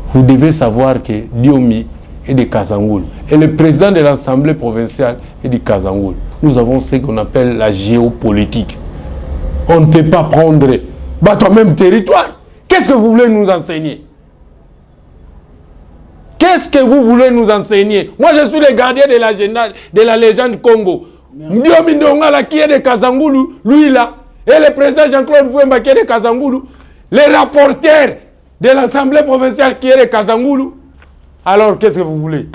Vous devez savoir que Diomi est de Kazangoul et le président de l'Assemblée provinciale est de Kazangoul. Nous avons ce qu'on appelle la géopolitique. On ne peut pas prendre ton même territoire. Qu'est-ce que vous voulez nous enseigner? Qu'est-ce que vous voulez nous enseigner? Moi, je suis le gardien de la légende Congo. Ndio Mindongala qui est de Kazangoulou, lui là, et le président Jean-Claude Fouemba qui est de Kazangoulou, les rapporteurs de l'Assemblée provinciale qui est de Kazangoulou. Alors, qu'est-ce que vous voulez?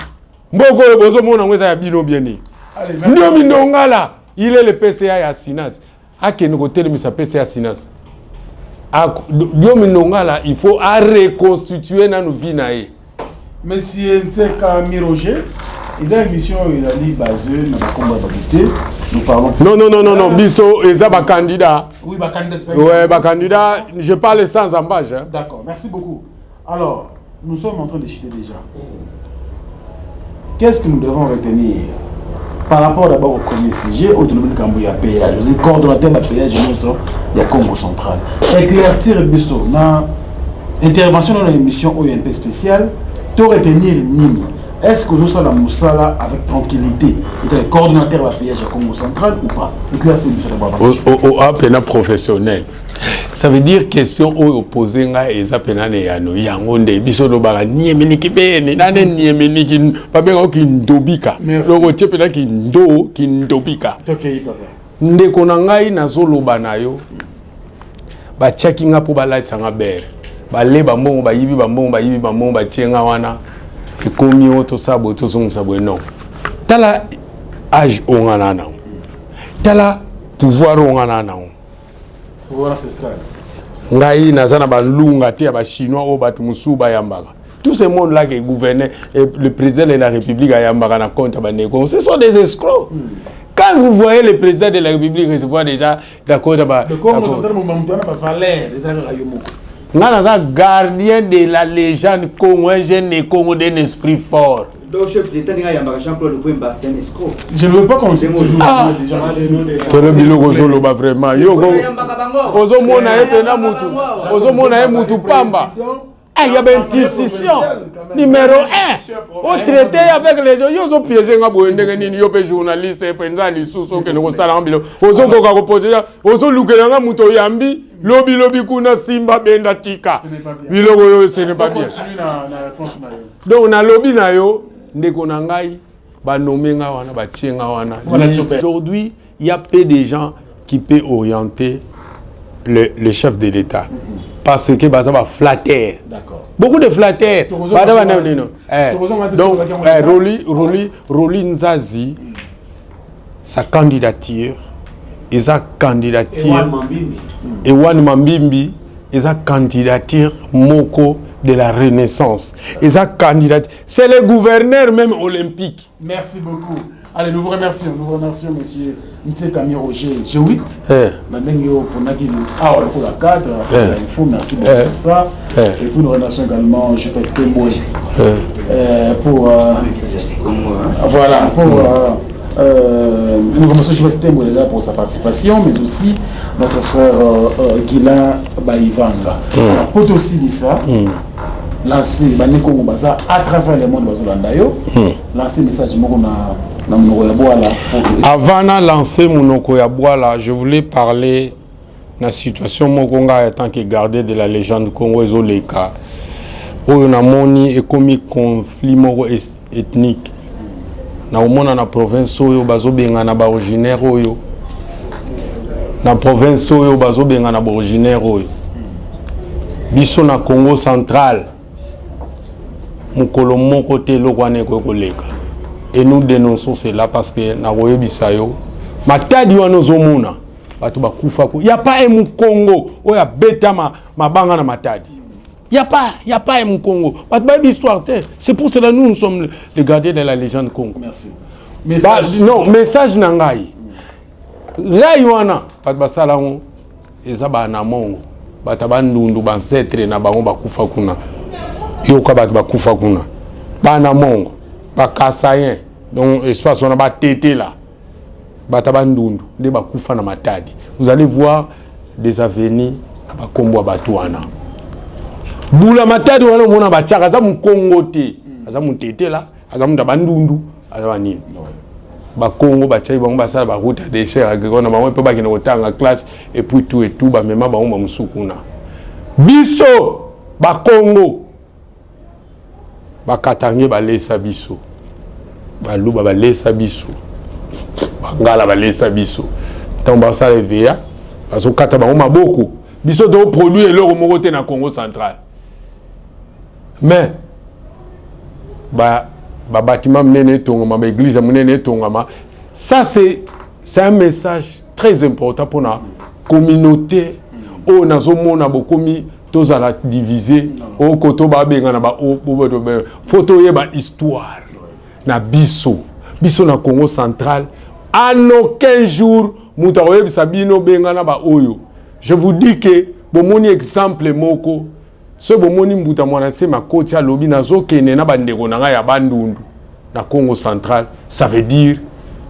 Mboko Bozo Mona Mweza Yabino Bieni. Ndio Mindongala, il est le PCA à Sinas. À quel côté de sa PCA Sinas? Ndio Mindongala, il faut reconstituer dans nos vies. Monsieur Ntseka Miroger, Ils ont une émission basée dans le combat d'habitude. Nous parlons. Non. Bisso, ils ont un candidat. Oui, un candidat. Oui, un candidat. Je parle sans embâche. Hein. D'accord, merci beaucoup. Alors, nous sommes en train de chuter déjà. Qu'est-ce que nous devons retenir par rapport d'abord au premier sujet, au Cambouya péage, le coordonnateur de la péage, il y a Congo central. Éclaircir Bisso, dans l'intervention dans l'émission OMP spéciale, tout retenir Nini. Est-ce que nous sommes dans Moussala avec tranquillité? Il est le coordonnateur de la péage à Congo central ou pas? Éclaircir Bisso d'abord. Au appel professionnel. Ça veut dire question au opposé nga eza penane ya no yango nde biso do bala niemeniki bene nane niemeniki pa benga ki ndobika loko tie pena ki ndobika nde kona ngai nazoloba na yo ba chaki nga po balaitsa nga bere baleba mbongo bayibi bambongo batienga wana ekomi oto sabo to songa sabo non tala âge ongana na tala pouvoir ongana na ngai nazana balunga te ba chinois au batu musuba yambaka tout ce monde là qui gouvernait le président de la République a yambaka na compte ba négo ce sont des escrocs. Quand vous voyez le président de la République recevoir déjà d'accord ba le Congo central momantana ba valeur des ayomoko nga gardien de la légende Congo un jeune Congo d'un esprit fort. Donc, chef d'État, Jean-Claude Kwemba, c'est un escroc. Je ne veux pas qu'on se toujours des gens. Vraiment. Il y a une institution numéro 1. Au traité avec les gens, ils ont piégé un journaliste, lobby kuna simba benda tika. Ce n'est pas bien. Donc on a lobby na yo ndeko na ngai ba nommer nga wana ba tienga wana. Aujourd'hui, il y a peu de gens qui peuvent orienter le chef de l'État parce que ça va flatter. D'accord. Beaucoup de flatteurs. Donc Roli Nzazi sa candidature et sa candidature Ewan Mambimbi et sa candidature moko de la Renaissance. Et sa candidature, c'est le gouverneur même olympique. Merci beaucoup. Allez, nous vous remercions, monsieur Ntsé Camille Roger G8. Maintenant, pour la 4, merci beaucoup pour ça. Et puis nous remercions également GPS Temboy pour voilà, nous remercions GPS Temboy pour sa participation, mais aussi notre frère Guilain Baïvanga. Pour aussi dire ça, lancer Congo Baza à travers le monde Bazolandayo, lancer message avant de lancer Monoko Yabouala, je voulais parler de la situation Mokonga en tant que gardien de la légende Congo et Zoleka. Où na moni et comme conflit ethnique. Na omona na province oyo bazobenga na ba originaire oyo. Na province oyo bazobenga na ba originaire oyo. Biso na Congo central. Mukolo moko te lokwane ko koleka. Et nous dénonçons cela parce que na roye bisayo matadi wana zomuna batu bakufa ko ya pas un Congo oya beta ma banga na matadi ya pas un Congo batu ba histoire c'est pour cela nous sommes les gardiens de la légende Congo. Merci. Message non message nangai là wana batu basala ngo eza ba na mongo batu bandundu bancetre na bango bakufa kuna yo ka batu bakufa kuna ba na mongo ba kasayen donc espace on a ba tété là batabandundu nde bakufa na matadi. Vous allez voir des avenirs na ba kombo batwana bula matadi wana mona ba tchaka za mukongo te aza mutété là aza mundabandundu aza banini ba Congo ba tchai bango basala ba route de cher agricole ba pe ba kina kotanga classe et puis tout ba mema ba ngomba musukuna biso ba Congo ba katange ba lesa biso baluba balesa biso bangala balesa biso tant basa levéa baso kata bango maboko biso do produit eloko moko te na Congo central mais ba bâtiment menene tongama ba église menene tongama ça c'est un message très important pour la communauté o nazomona bokomi tozala divisé o koto ba benga na ba photo yeba histoire na biso na Congo central en aucun jour mutaoyebi sabino bengana ba oyo. Je vous dis que bomoni exemple moko ce bomoni mbuta mwana se makoti alobi nazo kene na bandeko na nga ya bandundu na Congo central, ça veut dire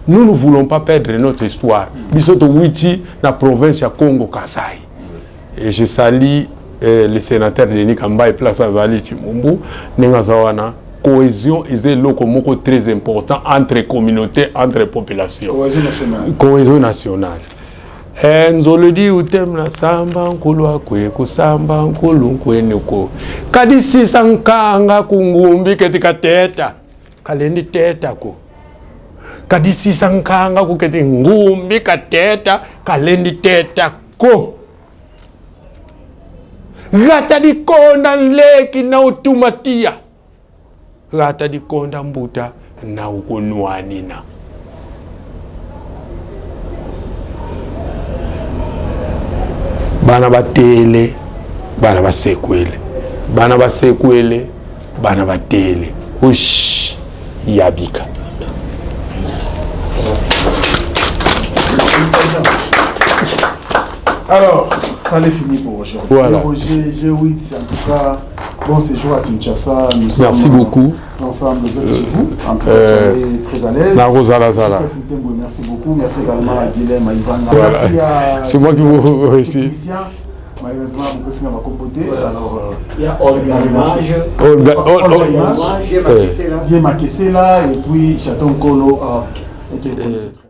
nous ne voulons pas perdre notre histoire. Biso to witi na province ya Congo Kasai. Et je salue le sénateur Denis Kamba et Place Azali Chimumbu Nengazawana. Cohésion est un mot très important entre communautés, entre populations. Cohésion nationale. Nzolo di utem na samba nkulwa kwe kusamba nkulu nkwenuko. Kadisi sankanga kungumbi ketika teta. Kalendi teta ko. Kadisi sankanga kuketi ngumbi kateta. Kalendi teta ko. Gata di konda leki na utumatia. Gata di konda mbuta na ukunwanina. Bana batele, bana basekwele. Bana basekwele, bana batele. Ush, yabika. Alors, ça l'est fini pour aujourd'hui. Voilà. Roger G8, en tout cas, bon séjour à Kinshasa. Merci beaucoup. Ensemble, vous êtes chez vous. En tout cas, soyez très à l'aise. La Rosala Zala. Merci beaucoup. Merci également à Guilhem, à Ivan. Voilà. Merci à... C'est moi qui vous remercie. Malheureusement, vous pouvez se compoter. Alors, Il y a Olga Image. Olga Image. Dieu Makessela. Et puis, Chaton Kolo.